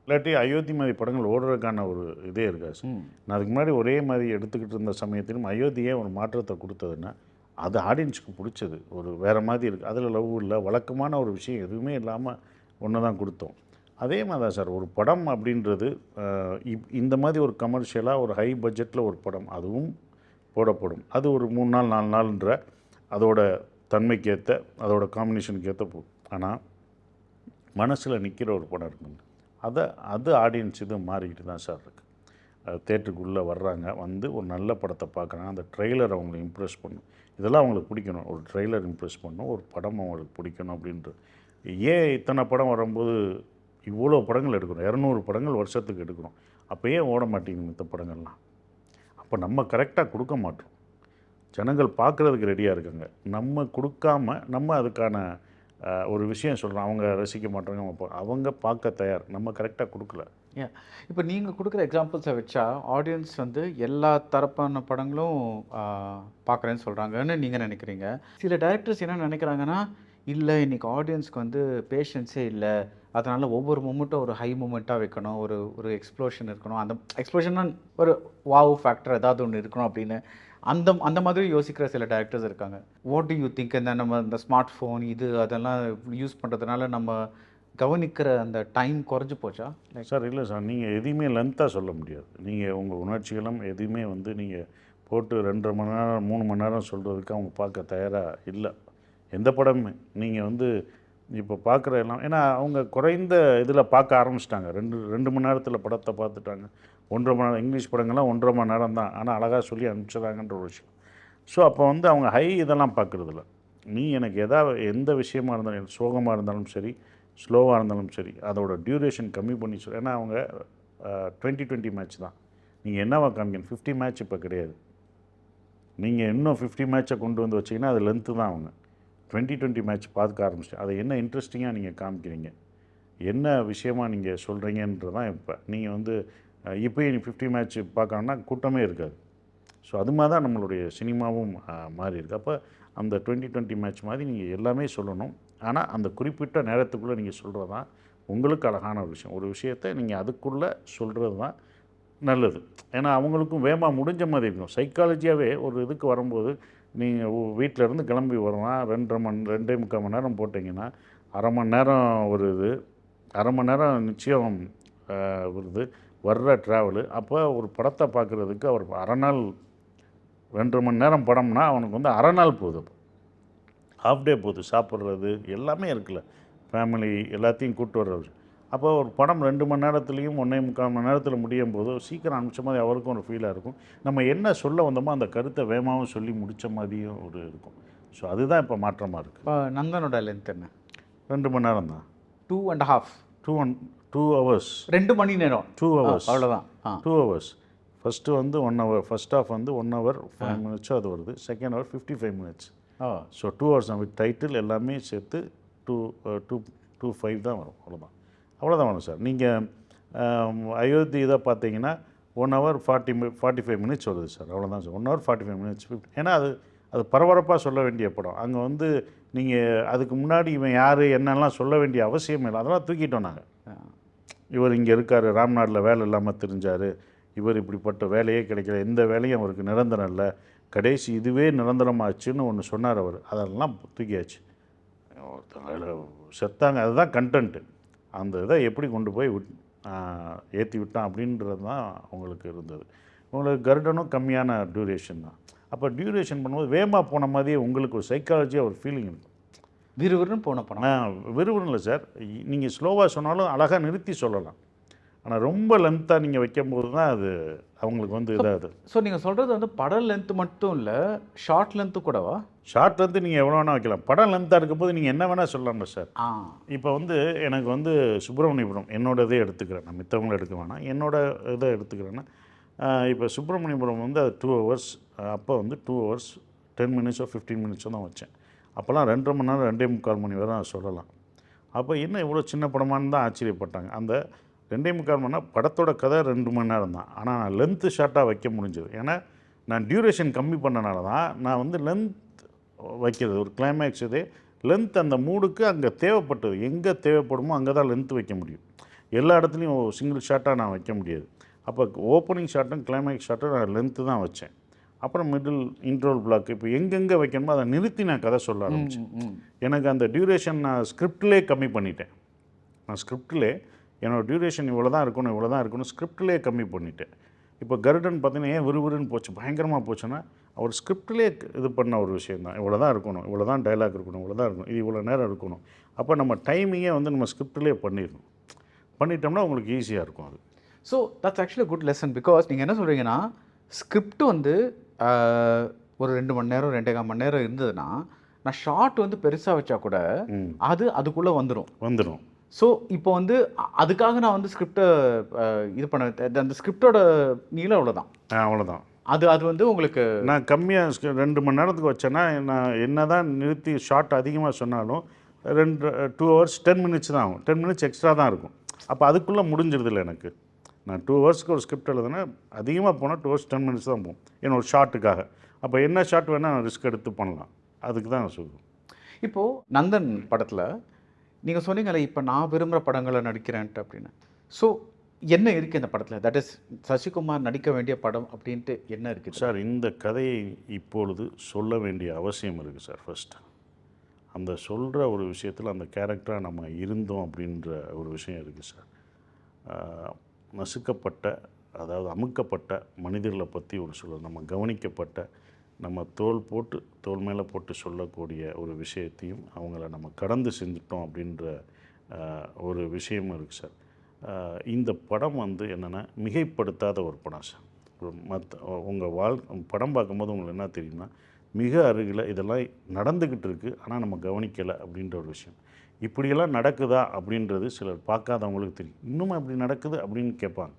இல்லாட்டி அயோத்தி மாதிரி படங்கள் ஓடுறதுக்கான ஒரு இதே இருக்காது சார். நான் அதுக்கு முன்னாடி ஒரே மாதிரி எடுத்துக்கிட்டு இருந்த சமயத்திலும் அயோத்தியே ஒரு மாற்றத்தை கொடுத்ததுன்னா அது ஆடியன்ஸுக்கு பிடிச்சது. ஒரு வேறு மாதிரி இருக்குது. அதில் லவ் இல்லை, வழக்கமான ஒரு விஷயம் எதுவுமே இல்லாமல் ஒன்று தான் கொடுத்தோம். அதே மாதிரி தான் சார் ஒரு படம் அப்படின்றது இந்த மாதிரி ஒரு கமர்ஷியலாக ஒரு ஹை பட்ஜெட்டில் ஒரு படம் அதுவும் போடப்படும். அது ஒரு 3 நாள் 4 நாள்ன்ற அதோட தன்மைக்கேற்ற அதோட காம்பினேஷனுக்கு ஏற்ற போகும். ஆனால் மனசில் நிற்கிற ஒரு படம் இருக்குங்க, அது ஆடியன்ஸ் இது மாறிக்கிட்டு தான் சார் இருக்குது. தேட்டருக்குள்ளே வர்றாங்க, வந்து ஒரு நல்ல படத்தை பார்க்குறாங்க, அந்த ட்ரெய்லர் அவங்களை இம்ப்ரெஸ் பண்ணும். இதெல்லாம் அவங்களுக்கு பிடிக்கணும். ஒரு ட்ரெய்லர் இம்ப்ரெஸ் பண்ணணும், ஒரு படம் அவங்களுக்கு பிடிக்கணும் அப்படின்றது. ஏன் இத்தனை படம் வரும்போது இவ்வளோ படங்கள் எடுக்கிறோம், 200 படங்கள் வருஷத்துக்கு எடுக்கிறோம், அப்போ ஏன் ஓட மாட்டேங்குது மித்த படங்கள்லாம்? அப்போ நம்ம கரெக்டாக கொடுக்க மாட்டோம். ஜனங்கள் பார்க்குறதுக்கு ரெடியாக இருக்காங்க, நம்ம கொடுக்காம நம்ம அதுக்கான ஒரு விஷயம் சொல்கிறோம். அவங்க ரசிக்க மாட்டாங்க, அவங்க பார்க்க தயார், நம்ம கரெக்டாக கொடுக்கல. ஏன் இப்போ நீங்கள் கொடுக்குற எக்ஸாம்பிள்ஸை வச்சா ஆடியன்ஸ் வந்து எல்லா தரப்பான படங்களும் பார்க்குறேன்னு சொல்கிறாங்கன்னு நீங்கள் நினைக்கிறீங்க. சில டைரக்டர்ஸ் என்ன நினைக்கிறாங்கன்னா, இல்லை இன்றைக்கி ஆடியன்ஸ்க்கு வந்து பேஷன்ஸே இல்லை, அதனால் ஒவ்வொரு மூமெண்ட்டும் ஒரு ஹை மூமெண்ட்டாக வைக்கணும், ஒரு எக்ஸ்ப்ளோஷன் இருக்கணும், அந்த எக்ஸ்ப்ளோஷன்னா ஒரு வாவ் ஃபேக்டர் ஏதாவது ஒன்று இருக்கணும் அப்படின்னு அந்த மாதிரி யோசிக்கிற சில டைரக்டர்ஸ் இருக்காங்க. What to you think? இந்த ஸ்மார்ட் ஃபோன் இது அதெல்லாம் யூஸ் பண்ணுறதுனால நம்ம கவனிக்கிற அந்த டைம் குறைஞ்சி போச்சா? சார் இல்லை சார், நீங்கள் எதையுமே லென்த்தாக சொல்ல முடியாது. நீங்கள் உங்கள் உணர்ச்சிகளும் எதுவுமே வந்து நீங்கள் போட்டு 2.5 மணி நேரம் 3 மணி நேரம் சொல்கிறதுக்கு அவங்க பார்க்க தயாராக இல்லை. எந்த படமுமே நீங்கள் வந்து இப்போ பார்க்குற எல்லாம், ஏன்னா அவங்க குறைந்த இதில் பார்க்க ஆரம்பிச்சிட்டாங்க. 2 மணி நேரத்தில் படத்தை பார்த்துட்டாங்க. 1.5 மணி நேரம் இங்கிலீஷ் படங்கள்லாம் 1.5 மணி நேரம் தான், ஆனால் அழகாக சொல்லி அனுப்பிச்சிடுறாங்கன்ற ஒரு விஷயம். ஸோ அப்போ வந்து அவங்க ஹை இதெல்லாம் பார்க்குறதில்ல. நீ எனக்கு எந்த விஷயமா இருந்தாலும், சோகமாக இருந்தாலும் சரி, ஸ்லோவாக இருந்தாலும் சரி, அதோட டியூரேஷன் கம்மி பண்ணி ஏன்னா அவங்க 2020 மேட்ச் தான். நீங்கள் என்னவா காமிக்கணும்? 50 மேட்ச் இப்போ கிடையாது. நீங்கள் இன்னும் 50 மேட்சை கொண்டு வந்து வச்சிங்கன்னா அது லென்த்து தான். அவங்க 2020 மேட்ச் பார்க்க ஆரம்பிச்சு அதை என்ன இன்ட்ரெஸ்டிங்காக நீங்கள் காமிக்கிறீங்க, என்ன விஷயமாக நீங்கள் சொல்கிறீங்கன்றது தான். இப்போ நீங்கள் வந்து இப்போயே 50 மேட்ச் பார்க்கணுன்னா கூட்டமே இருக்காது. ஸோ அது மாதிரி தான் நம்மளுடைய சினிமாவும் மாறி இருக்குது. அப்போ அந்த 2020 மேட்ச் மாதிரி நீங்கள் எல்லாமே சொல்லணும். ஆனால் அந்த குறிப்பிட்ட நேரத்துக்குள்ளே நீங்கள் சொல்கிறது தான் உங்களுக்கு அழகான ஒரு விஷயம். ஒரு விஷயத்தை நீங்கள் அதுக்குள்ளே சொல்கிறது தான் நல்லது. ஏன்னா அவங்களுக்கும் வேகமாக முடிஞ்ச மாதிரி இருக்கும். சைக்காலஜியாகவே ஒரு இதுக்கு வரும்போது நீங்கள் வீட்டிலேருந்து கிளம்பி வரலாம், 2.5 மணி நேரம் போட்டிங்கன்னா 1/2 மணி நேரம் ஒரு இது, 1/2 மணி நேரம் நிச்சயம் வருது வர்ற ட்ராவலு. அப்போ ஒரு படத்தை பார்க்குறதுக்கு அவர் 1/2 நாள் 2 மணி நேரம் படம்னா அவனுக்கு வந்து 1/2 நாள் போகுது, ஹாஃப் டே போகுது, சாப்பிட்றது எல்லாமே இருக்குல்ல, ஃபேமிலி எல்லாத்தையும் கூப்பிட்டு வர்றது. அப்போ ஒரு படம் 2 மணி நேரத்துலேயும் 1.25 மணி நேரத்தில் முடியும் போது சீக்கிரம் அனுப்பிச்ச மாதிரி அவருக்கும் ஒரு ஃபீலாக இருக்கும். நம்ம என்ன சொல்ல வந்தோமோ அந்த கருத்தை வேகமாகவும் சொல்லி முடித்த மாதிரியும் ஒரு இருக்கும். ஸோ அதுதான் இப்போ மாற்றமாக இருக்குது. இப்போ நந்தனோட லென்த் என்ன? 2 மணி நேரம் தான். 2.5 2 hours 2 மணி நேரம் 2 hours அவ்வளோதான். 2 hours. ஃபஸ்ட்டு வந்து 1 hour, ஃபஸ்ட் ஹாஃப் வந்து 1 hour 5 minutes அது வருது. Second hour 55 minutes. So 2 hours with title எல்லாமே சேர்த்து 2.5 தான் வரும். அவ்வளோதான் வரும் சார். நீங்கள் அயோத்தி இதை பார்த்தீங்கன்னா 1 hour 45 minutes வருது சார். அவ்வளோதான் சார். 1 hour 45 minutes. ஏன்னா அது பரபரப்பாக சொல்ல வேண்டிய படம். அங்கே வந்து நீங்கள் அதுக்கு முன்னாடி இவன் யார் என்னெல்லாம் சொல்ல வேண்டிய அவசியம் இல்லை. அதெல்லாம் தூக்கிட்டோம் நாங்கள். இவர் இங்கே இருக்கார், ராம்நாட்டில் வேலை இல்லாமல் தெரிஞ்சார், இவர் இப்படிப்பட்ட வேலையே கிடைக்கல, எந்த வேலையும் அவருக்கு நிரந்தரம் இல்லை, கடைசி இதுவே நிரந்தரமாச்சுன்னு ஒன்று சொன்னார் அவர். அதெல்லாம் தூக்கியாச்சு. ஒருத்தங்க செத்தாங்க, அதுதான் கண்டென்ட்டு. அந்த இதை எப்படி கொண்டு போய் ஏற்றி விட்டான் அப்படின்றது தான் அவங்களுக்கு இருந்தது. உங்களுக்கு கருடனும் கம்மியான டியூரேஷன் தான். அப்போ டியூரேஷன் பண்ணும்போது வேகமாக போன மாதிரியே உங்களுக்கு ஒரு சைக்காலஜியாக ஒரு ஃபீலிங் இருக்கும். விறுவிறுன்னு போன படம். விறுவிறுன்னு இல்லை சார், நீங்கள் ஸ்லோவாக சொன்னாலும் அழகாக நிறுத்தி சொல்லலாம். ஆனால் ரொம்ப லென்த்தாக நீங்கள் வைக்கும்போது தான் அது அவங்களுக்கு வந்து இதாகுது. ஸோ நீங்கள் சொல்கிறது வந்து படம் லென்த்து மட்டும் இல்லை, ஷார்ட் லென்த்து கூடவா? ஷார்ட் லென்த்து நீங்கள் எவ்வளோ வேணால் வைக்கலாம். படம் லென்த்தாக இருக்கும்போது நீங்கள் என்ன வேணால் சொல்லலாம்ல சார். இப்போ வந்து எனக்கு வந்து சுப்பிரமணியபுரம் என்னோட இதை எடுத்துக்கிறேன், நான் மித்தவங்களை எடுக்க வேணாம், என்னோட இதை எடுத்துக்கிறேன்னா இப்போ சுப்பிரமணியபுரம் வந்து அது 2 hours, அப்போ வந்து 2 hours 10 minutes 15 minutes தான் வச்சேன். அப்போல்லாம் 2.5 மணி நேரம் 2.25 மணி வரை சொல்லலாம். அப்போ என்ன இவ்வளோ சின்ன படமானு தான் ஆச்சரியப்பட்டாங்க. அந்த 2.25 மணி நேரம் படத்தோட கதை 2 மணி நேரம் தான். ஆனால் நான் லென்த்து ஷார்ட்டாக வைக்க முடிஞ்சது. ஏன்னா நான் டியூரேஷன் கம்மி பண்ணனால தான் நான் வந்து லென்த் வைக்கிறது. ஒரு கிளைமேக்ஸ் இதே லென்த் அந்த மூடுக்கு அங்கே தேவைப்பட்டது, எங்கே தேவைப்படுமோ அங்கே தான் லென்த் வைக்க முடியும். எல்லா இடத்துலையும் சிங்கிள் ஷார்ட்டாக நான் வைக்க முடியாது. அப்போ ஓப்பனிங் ஷார்ட்டும் கிளைமேக்ஸ் ஷார்ட்டும் நான் லென்த்து தான் வச்சேன். அப்புறம் மிடில் இன்ட்ரோல் பிளாக் இப்போ எங்கெங்கே வைக்கணுமோ அதை நிறுத்தி நான் கதை சொல்ல ஆரம்பித்தேன். எனக்கு அந்த டியூரேஷன் நான் ஸ்கிரிப்டிலே கம்மி பண்ணிட்டேன். நான் ஸ்கிரிப்டிலே என்னோடய டியூரேஷன் இவ்வளோ தான் இருக்கணும் ஸ்கிரிப்டிலே கம்மி பண்ணிட்டேன். இப்போ கருடன் பார்த்தீங்கன்னா ஏன் விறுவிறுன்னு போச்சு, பயங்கரமாக போச்சுன்னா அவர் ஸ்கிரிப்டிலே இது பண்ண ஒரு விஷயம் தான். இவ்வளோ தான் இருக்கணும், இவ்வளோ தான் டைலாக் இருக்கணும், இவ்வளோ தான் இருக்கணும், இது இவ்வளோ நேரம் இருக்கணும். அப்போ நம்ம டைமிங்கே வந்து நம்ம ஸ்கிரிப்டிலே பண்ணிட்டோம்னா உங்களுக்கு ஈஸியாக இருக்கும் அது. So that's actually good lesson. Because நீங்கள் என்ன சொல்கிறீங்கன்னா ஸ்கிரிப்ட் வந்து ஒரு 2 மணி நேரம் 2.25 மணி நேரம் இருந்ததுன்னா நான் ஷார்ட் வந்து பெருசாக வச்சா கூட அதுக்குள்ளே வந்துடும். ஸோ இப்போ வந்து அதுக்காக நான் வந்து ஸ்கிரிப்டை இது பண்ண அந்த ஸ்கிரிப்டோட நீளம் அவ்வளோதான். அது வந்து உங்களுக்கு நான் கம்மியாக 2 மணி நேரத்துக்கு வச்சேன்னா நான் என்ன தான் நிறுத்தி ஷார்ட் அதிகமாக சொன்னாலும் 2 hours 10 minutes தான் ஆகும். 10 minutes எக்ஸ்ட்ரா தான் இருக்கும். அப்போ அதுக்குள்ளே முடிஞ்சிருதில்ல எனக்கு. நான் 2 hours-க்கு ஒரு ஸ்கிரிப்ட் எழுதுனா அதிகமாக போனால் 2 hours 10 minutes தான் போகும் என்னோட ஷார்ட்டுக்காக. அப்போ என்ன ஷார்ட் வேணால் நான் ரிஸ்க் எடுத்து பண்ணலாம். அதுக்கு தான் நான் சொல்லுவேன். இப்போது நந்தன் படத்தில் நீங்கள் சொன்னீங்களே இப்போ நான் விரும்புகிற படங்களை நடிக்கிறேன்ட்டு அப்படின்னு. ஸோ என்ன இருக்குது இந்த படத்தில்? தட் இஸ் சசிகுமார் நடிக்க வேண்டிய படம் அப்படின்ட்டு என்ன இருக்குது சார்? இந்த கதையை இப்பொழுது சொல்ல வேண்டிய அவசியம் இருக்குது சார். ஃபர்ஸ்ட் அந்த சொல்கிற ஒரு விஷயத்தில் அந்த கேரக்டராக நம்ம இருந்தோம் அப்படின்ற ஒரு விஷயம் இருக்குது சார். நசுக்கப்பட்ட, அதாவது அமுக்கப்பட்ட மனிதர்களை பற்றி ஒரு சொல்ல, நம்ம கவனிக்கப்பட்ட, நம்ம தோல் மேலே போட்டு சொல்லக்கூடிய ஒரு விஷயத்தையும் அவங்கள நம்ம கடந்து செஞ்சுட்டோம் அப்படின்ற ஒரு விஷயமும் இருக்குது சார். இந்த படம் வந்து என்னென்னா மிகைப்படுத்தாத ஒரு படம் சார். உங்கள் படம் பார்க்கும்போது உங்களுக்கு என்ன தெரியும்னா மிக அருகில் இதெல்லாம் நடந்துக்கிட்டு இருக்குது, ஆனால் நம்ம கவனிக்கலை அப்படின்ற ஒரு விஷயம். இப்படியெல்லாம் நடக்குதா அப்படின்றது சிலர் பார்க்காதவங்களுக்கு தெரியும். இன்னும் அப்படி நடக்குது அப்படின்னு கேட்பாங்க.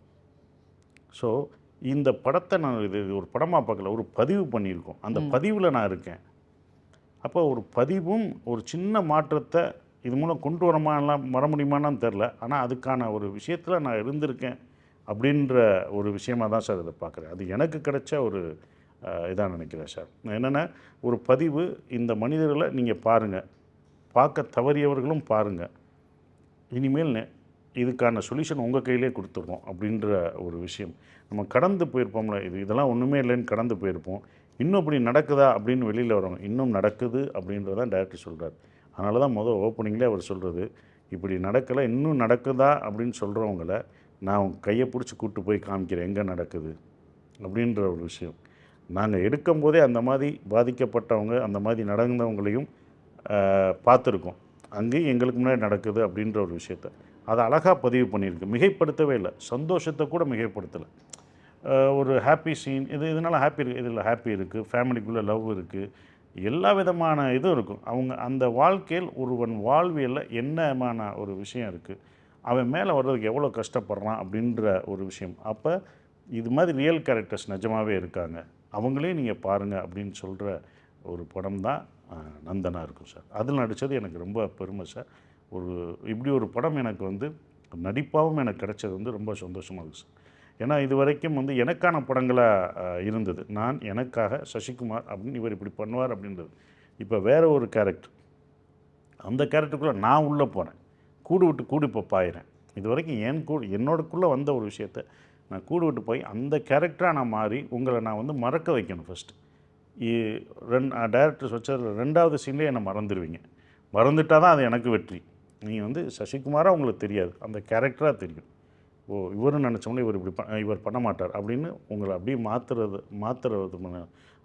ஸோ இந்த படத்தை நான் இது ஒரு படமாக பார்க்கல, ஒரு பதிவு பண்ணியிருக்கோம். அந்த பதிவில் நான் இருக்கேன். அப்போ ஒரு பதிவும் ஒரு சின்ன மாற்றத்தை இது மூலம் கொண்டு வர முடியுமான்னு தெரில. ஆனால் அதுக்கான ஒரு விஷயத்தில் நான் இருந்திருக்கேன் அப்படின்ற ஒரு விஷயமாக தான் சார் இதை பார்க்குறேன். அது எனக்கு கிடைச்ச ஒரு இதாக நினைக்கிறேன் சார். என்னென்னா ஒரு பதிவு, இந்த மனிதர்களை நீங்கள் பாருங்கள், பார்க்க தவறியவர்களும் பாருங்கள், இனிமேல் இதுக்கான சொல்யூஷன் உங்கள் கையிலே கொடுத்துருவோம் அப்படின்ற ஒரு விஷயம். நம்ம கடந்து போயிருப்போம்ல, இதெல்லாம் ஒன்றுமே இல்லைன்னு கடந்து போயிருப்போம். இன்னும் இப்படி நடக்குதா அப்படின்னு வெளியில் வரவங்க இன்னும் நடக்குது அப்படின்றதான் டைரக்டர் சொல்கிறார். அதனால தான் ஓப்பனிங்லேயே அவர் சொல்கிறது, இப்படி நடக்கலை இன்னும் நடக்குதா அப்படின்னு சொல்கிறவங்கள நான் கையை பிடிச்சி கூப்பிட்டு போய் காமிக்கிறேன் எங்கே நடக்குது அப்படின்ற ஒரு விஷயம். நாங்கள் எடுக்கும்போதே அந்த மாதிரி பாதிக்கப்பட்டவங்க, அந்த மாதிரி நடந்தவங்களையும் பார்த்துருக்கோம். அங்கேயும் எங்களுக்கு முன்னாடி நடக்குது அப்படின்ற ஒரு விஷயத்த அதை அழகாக பதிவு பண்ணியிருக்கு. மிகைப்படுத்தவே இல்லை, சந்தோஷத்தை கூட மிகைப்படுத்தலை. ஒரு ஹாப்பி சீன், இதனால் ஹாப்பி இருக்குது, இதில் ஹாப்பி இருக்குது, ஃபேமிலிக்குள்ளே லவ் இருக்குது, எல்லா விதமான இதுவும் இருக்கும். அவங்க அந்த வாழ்க்கையில் ஒருவன் வாழ்வியலில் என்னமான ஒரு விஷயம் இருக்குது, அவன் மேலே வர்றதுக்கு எவ்வளோ கஷ்டப்படுறான் அப்படின்ற ஒரு விஷயம். அப்போ இது மாதிரி ரியல் கேரக்டர்ஸ் நிஜமாகவே இருக்காங்க, அவங்களே நீங்கள் பாருங்கள் அப்படின்னு சொல்கிற ஒரு படம் தான் நந்தனாக இருக்கும் சார். அதில் நடித்தது எனக்கு ரொம்ப பெருமை சார். இப்படி ஒரு படம் எனக்கு வந்து நடிப்பாகவும் எனக்கு கிடைச்சது வந்து ரொம்ப சந்தோஷமாக இருக்குது சார். ஏன்னா இது வரைக்கும் வந்து எனக்கான படங்களாக இருந்தது. நான் எனக்காக சசிகுமார் அப்படின்னு இவர் இப்படி பண்ணுவார் அப்படின்றது. இப்போ வேறு ஒரு கேரக்டர், அந்த கேரக்டருக்குள்ளே நான் உள்ளே போகிறேன், கூடு விட்டு கூடு இப்போ பாயிறேன். இது வரைக்கும் என்னோடக்குள்ளே வந்த ஒரு விஷயத்தை நான் கூடு விட்டு போய் அந்த கேரக்டராக நான் மாறி உங்களை நான் வந்து மறக்க வைக்கணும் ஃபஸ்ட்டு. டைரக்டர்ஸ் வச்சதில் 2வது சீன்லேயே என்னை மறந்துடுவீங்க. மறந்துட்டால் தான் அது எனக்கு வெற்றி. நீங்கள் வந்து சசிகுமாராக உங்களுக்கு தெரியாது, அந்த கேரக்டராக தெரியும். ஓ இவரும் நினச்சோம்னா இவர் இப்படி இவர் பண்ண மாட்டார் அப்படின்னு உங்களை அப்படியே மாற்றுறது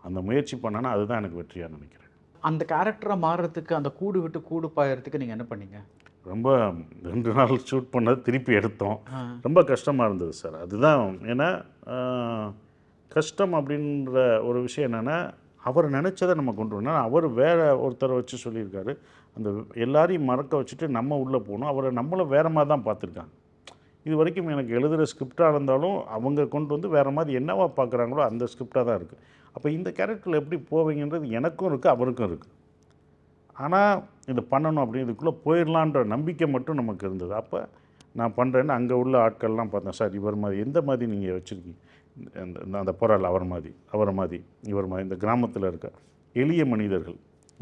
அந்த முயற்சி பண்ணனா அதுதான் எனக்கு வெற்றியாக நினைக்கிறேன். அந்த கேரக்டராக மாறுறதுக்கு, அந்த கூடு விட்டு கூடு பாயறதுக்கு நீங்கள் என்ன பண்ணீங்க? ரொம்ப 2 நாள் ஷூட் பண்ணது திருப்பி எடுத்தோம். ரொம்ப கஷ்டமாக இருந்தது சார். அதுதான் ஏன்னா கஷ்டம் அப்படின்ற ஒரு விஷயம் என்னென்னா, அவர் நினச்சதை நம்ம கொண்டு வரணும். அவர் வேறு ஒருத்தரை வச்சு சொல்லியிருக்காரு. அந்த எல்லாரையும் மறக்க வச்சுட்டு நம்ம உள்ளே போகணும். அவரை நம்மளும் வேறு மாதிரி தான் பார்த்துருக்காங்க. இது வரைக்கும் எனக்கு எழுதுகிற ஸ்கிரிப்டாக இருந்தாலும் அவங்க கொண்டு வந்து வேறு மாதிரி என்னவா பார்க்குறாங்களோ அந்த ஸ்கிரிப்டாக தான் இருக்குது. அப்போ இந்த கேரக்டரில் எப்படி போவீங்கன்றது எனக்கும் இருக்குது, அவருக்கும் இருக்குது. ஆனால் இது பண்ணணும் அப்படின்னு இதுக்குள்ளே போயிடலான்ற நம்பிக்கை மட்டும் நமக்கு இருந்தது. அப்போ நான் பண்ணுறேன்னு அங்கே உள்ள ஆட்கள்லாம் பார்த்தேன். சார் இவர் மாதிரி எந்த மாதிரி நீங்கள் வச்சுருக்கீங்க, அந்த பொருள் அவரை மாதிரி இவர் மாதிரி இந்த கிராமத்தில் இருக்க எளிய மனிதர்கள்,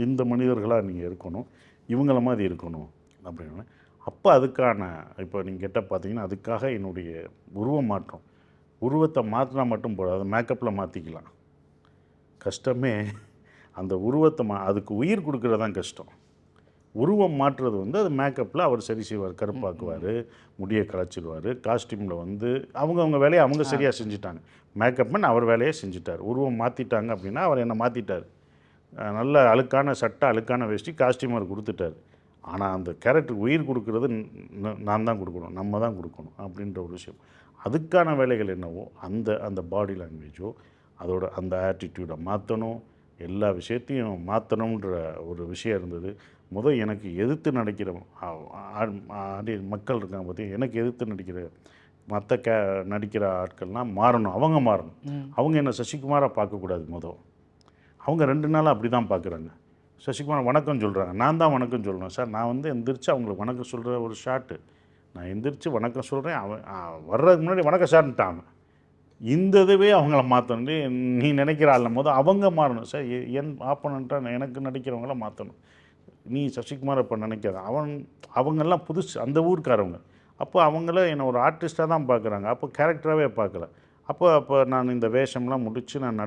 இந்த மனிதர்களாக நீங்கள் இருக்கணும், இவங்கள மாதிரி இருக்கணும் அப்படின்னு. அப்போ அதுக்கான இப்போ நீங்கள் கேட்டால் பார்த்தீங்கன்னா அதுக்காக என்னுடைய உருவத்தை மாற்றினா மட்டும் போடாது, மேக்கப்பில் மாற்றிக்கலாம். கஷ்டமே அந்த உருவத்தை அதுக்கு உயிர் கொடுக்குறது தான் கஷ்டம். உருவம் மாற்றுறது வந்து அது மேக்கப்பில் அவர் சரி செய்வார், கருப்பாக்குவார், முடியை களைச்சிடுவார். காஸ்டியூமில் வந்து அவங்க வேலையை அவங்க சரியாக செஞ்சுட்டாங்க. மேக்கப்மேன் அவர் வேலையை செஞ்சுட்டார். உருவம் மாற்றிட்டாங்க அப்படின்னா அவர் என்னை மாற்றிட்டார். நல்ல அழுக்கான சட்டை, அழுக்கான வேஷ்டி காஸ்டியூமர் கொடுத்துட்டார். ஆனால் அந்த கேரக்டருக்கு உயிர் கொடுக்குறது நான் தான் கொடுக்கணும், நம்ம தான் கொடுக்கணும் அப்படின்ற ஒரு விஷயம். அதுக்கான வேலைகள் என்னவோ அந்த பாடி லாங்குவேஜோ அதோட அந்த ஆட்டிடியூடை மாற்றணும், எல்லா விஷயத்தையும் மாற்றணுன்ற ஒரு விஷயம் இருந்தது. எனக்கு எதிர்த்து நடிக்கிற மக்கள் இருக்காங்க பற்றி, எனக்கு எதிர்த்து நடிக்கிற ஆட்கள்லாம் மாறணும், அவங்க மாறணும். அவங்க என்ன சசிகுமாராக பார்க்கக்கூடாது. அவங்க 2 நாளாக அப்படி தான் பார்க்குறாங்க. சசிகுமார் வணக்கம் சொல்கிறாங்க, நான் தான் வணக்கம் சொல்லணும். சார் நான் வந்து எந்திரிச்சு அவங்களுக்கு வணக்கம் சொல்கிற ஒரு ஷாட்டு, நான் எந்திரிச்சு வணக்கம் சொல்கிறேன், அவன் வர்றதுக்கு முன்னாடி வணக்கம் ஷாட்டுட்டாங்க. இந்த இதுவே அவங்கள மாற்றணும். நீ நினைக்கிற ஆளும் அவங்க மாறணும். சார் என் ஆப்போனண்ட்டாக எனக்கு நடிக்கிறவங்கள மாற்றணும். நீ சசிகுமார் இப்போ நினைக்காத, அவங்கெல்லாம் புதுசு, அந்த ஊருக்காரவங்க. அப்போ அவங்கள என்னை ஒரு ஆர்டிஸ்ட்டாக தான் பார்க்குறாங்க, அப்போ கேரக்டராகவே பார்க்கல. அப்போ நான் இந்த வேஷம்லாம் முடித்து நான்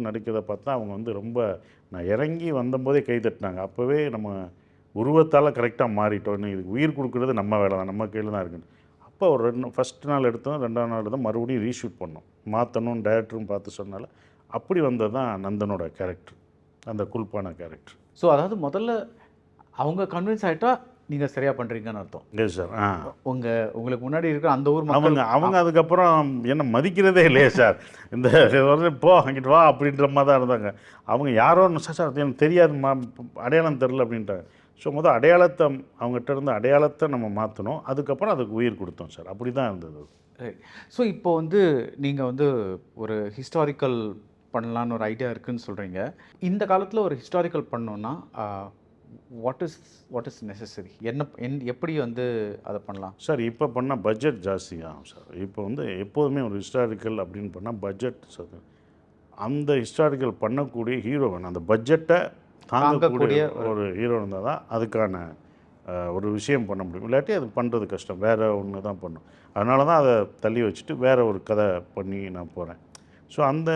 நடிக்கிறத பார்த்தா அவங்க வந்து ரொம்ப நான் இறங்கி வந்தபோதே கை தட்டினாங்க. அப்போவே நம்ம உருவத்தால் கரெக்டாக மாறிட்டோம். இன்னும் இதுக்கு உயிர் கொடுக்குறது நம்ம வேலை தான், நம்ம கையில் தான் இருக்குன்னு. அப்போ ஒரு ஃபஸ்ட்டு நாள் எடுத்தோம், 2ஆவது நாள் தான் மறுபடியும் ரீஷூட் பண்ணோம், மாற்றணும். டைரக்டரும் பார்த்து சொன்னால அப்படி வந்தது தான் நந்தனோட கேரக்டர், அந்த குல்பான கேரக்டர். ஸோ அதாவது முதல்ல அவங்க கன்வின்ஸ் ஆகிட்டா நீங்கள் சரியாக பண்ணுறீங்கன்னு அர்த்தம். Yes sir. உங்களுக்கு முன்னாடி இருக்கிற அந்த ஊர் அவங்க அதுக்கப்புறம் என்ன மதிக்கிறதே இல்லையே சார். இந்த போ அங்கிட்டு வா அப்படின்ற மாதிரி தான் இருந்தாங்க. அவங்க யாரோ சார் எனக்கு தெரியாது, அடையாளம் தெரில அப்படின்ட்டாங்க. ஸோ அடையாளத்தை அவங்ககிட்ட இருந்து அடையாளத்தை நம்ம மாற்றணும், அதுக்கப்புறம் அதுக்கு உயிர் கொடுத்தோம் சார். அப்படி தான் இருந்தது. ஸோ இப்போ வந்து நீங்கள் வந்து ஒரு ஹிஸ்டாரிக்கல் பண்ணலான்னு ஒரு ஐடியா இருக்குதுன்னு சொல்கிறீங்க. இந்த காலத்தில் ஒரு ஹிஸ்டாரிக்கல் பண்ணோன்னா வாட் இஸ் நெசசரி, எப்படி வந்து அதை பண்ணலாம் சார்? இப்போ பண்ணால் பட்ஜெட் ஜாஸ்தி ஆகும் சார். இப்போ வந்து எப்போதுமே ஒரு ஹிஸ்டாரிக்கல் அப்படின்னு பண்ணால் பட்ஜெட் சார், அந்த ஹிஸ்டாரிக்கல் பண்ணக்கூடிய ஹீரோ வேணும், அந்த பட்ஜெட்டை தாங்கக்கூடிய ஒரு ஹீரோ இருந்தால் தான் அதுக்கான ஒரு விஷயம் பண்ண முடியும். இல்லாட்டி அது பண்ணுறது கஷ்டம், வேறு ஒன்று தான் பண்ணும். அதனால தான் அதை தள்ளி வச்சுட்டு வேறு ஒரு கதை பண்ணி நான் போகிறேன். ஸோ அந்த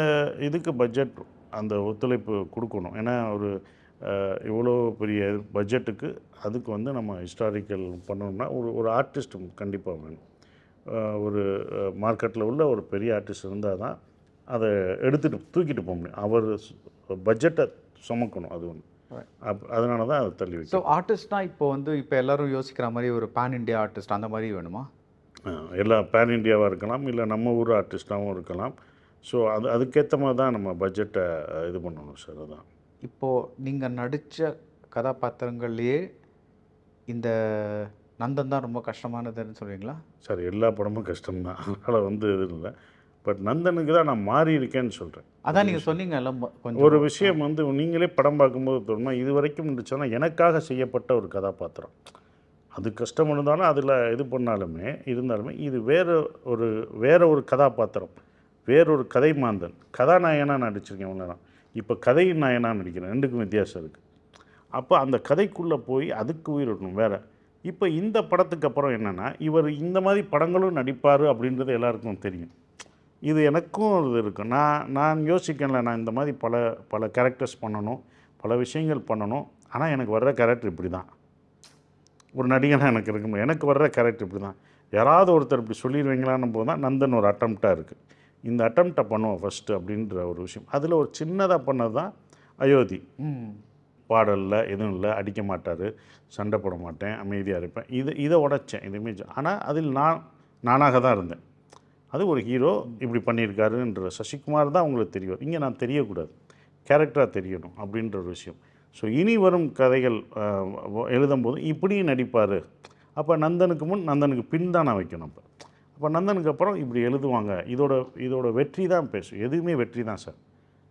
இதுக்கு பட்ஜெட் அந்த ஒத்துழைப்பு கொடுக்கணும். ஏன்னா ஒரு இவ்வளோ பெரிய பட்ஜெட்டுக்கு அதுக்கு வந்து நம்ம ஹிஸ்டாரிக்கல் பண்ணணும்னா ஒரு ஆர்டிஸ்ட் கண்டிப்பாக வேணும். ஒரு மார்க்கெட்டில் உள்ள ஒரு பெரிய ஆர்டிஸ்ட் இருந்தால் தான் அதை தூக்கிட்டு போக முடியும். அவர் பட்ஜெட்டை சுமக்கணும், அது ஒன்று. அதனால தான் அதை தள்ளி வைக்கும். ஸோ ஆர்டிஸ்ட்னால் இப்போ எல்லோரும் யோசிக்கிற மாதிரி ஒரு பேன் இண்டியா ஆர்டிஸ்ட் அந்த மாதிரி வேணுமா? எல்லாம் பேன் இண்டியாவாக இருக்கலாம், இல்லை நம்ம ஊர் ஆர்டிஸ்டாகவும் இருக்கலாம். ஸோ அதுக்கேற்ற மாதிரி தான் நம்ம பட்ஜெட்டை இது பண்ணணும் சார். அதுதான் இப்போது நீங்கள் நடித்த கதாபாத்திரங்கள்லேயே இந்த நந்தன் தான் ரொம்ப கஷ்டமானதுன்னு சொல்லுவீங்களா? சார் எல்லா படமும் கஷ்டம்தான், அதனால் வந்து இது இல்லை. பட் நந்தனுக்கு தான் நான் மாறி இருக்கேன்னு சொல்கிறேன். அதான் நீங்கள் சொன்னீங்க எல்லாம் கொஞ்சம் ஒரு விஷயம் வந்து நீங்களே படம் பார்க்கும்போது தோணுமா, இது வரைக்கும் இருந்துச்சுன்னா எனக்காக செய்யப்பட்ட ஒரு கதாபாத்திரம், அது கஷ்டம் இருந்தாலும் அதில் இது பண்ணாலுமே இருந்தாலுமே இது வேறு ஒரு கதாபாத்திரம், வேறொரு கதை மாந்தன், கதாநாயகனாக நடிச்சிருக்கேன் இவ்வளோ. இப்போ கதை நாயனாக நடிக்கிறேன், 2க்கும் வித்தியாசம் இருக்குது. அப்போ அந்த கதைக்குள்ளே போய் அதுக்கு உயிர் விடணும் வேறு. இப்போ இந்த படத்துக்கு அப்புறம் என்னென்னா இவர் இந்த மாதிரி படங்களும் நடிப்பார் அப்படின்றது எல்லாருக்கும் தெரியும். இது எனக்கும் இது இருக்கும். நான் யோசிக்கல, நான் இந்த மாதிரி பல கேரக்டர்ஸ் பண்ணணும், பல விஷயங்கள் பண்ணணும். ஆனால் எனக்கு வர்ற கேரக்டர் இப்படி தான். ஒரு நடிகனாக எனக்கு இருக்கும், எனக்கு வர்ற கேரக்டர் இப்படி தான். யாராவது ஒருத்தர் இப்படி சொல்லிடுவீங்களான்னு போது தான் நந்தன் ஒரு அட்டம்ப்டாக இருக்குது. இந்த அட்டம்ப்டை பண்ணுவோம் ஃபஸ்ட்டு அப்படின்ற ஒரு விஷயம். அதில் ஒரு சின்னதாக பண்ணது தான் அயோத்தி. பாடலில் எதுவும் இல்லை, அடிக்க மாட்டார், சண்டை போட மாட்டேன், அமைதியாக இருப்பேன். இதை உடைச்சேன் இந்த இமேஜ். ஆனால் அதில் நானாக தான் இருந்தேன். அது ஒரு ஹீரோ இப்படி பண்ணியிருக்காருன்ற சசிகுமார் தான் உங்களுக்கு தெரியும். இங்கே நான் தெரியக்கூடாது, கேரக்டராக தெரியணும் அப்படின்ற ஒரு விஷயம். ஸோ இனி வரும் கதைகள் எழுதும்போது இப்படியும் நடிப்பார். அப்போ நந்தனுக்கு முன் நந்தனுக்கு பின் தான் நான் வைக்கணும். அப்போ நந்தனுக்கு அப்புறம் இப்படி எழுதுவாங்க. இதோட வெற்றி தான் பேசும். எதுவுமே வெற்றி தான் சார்,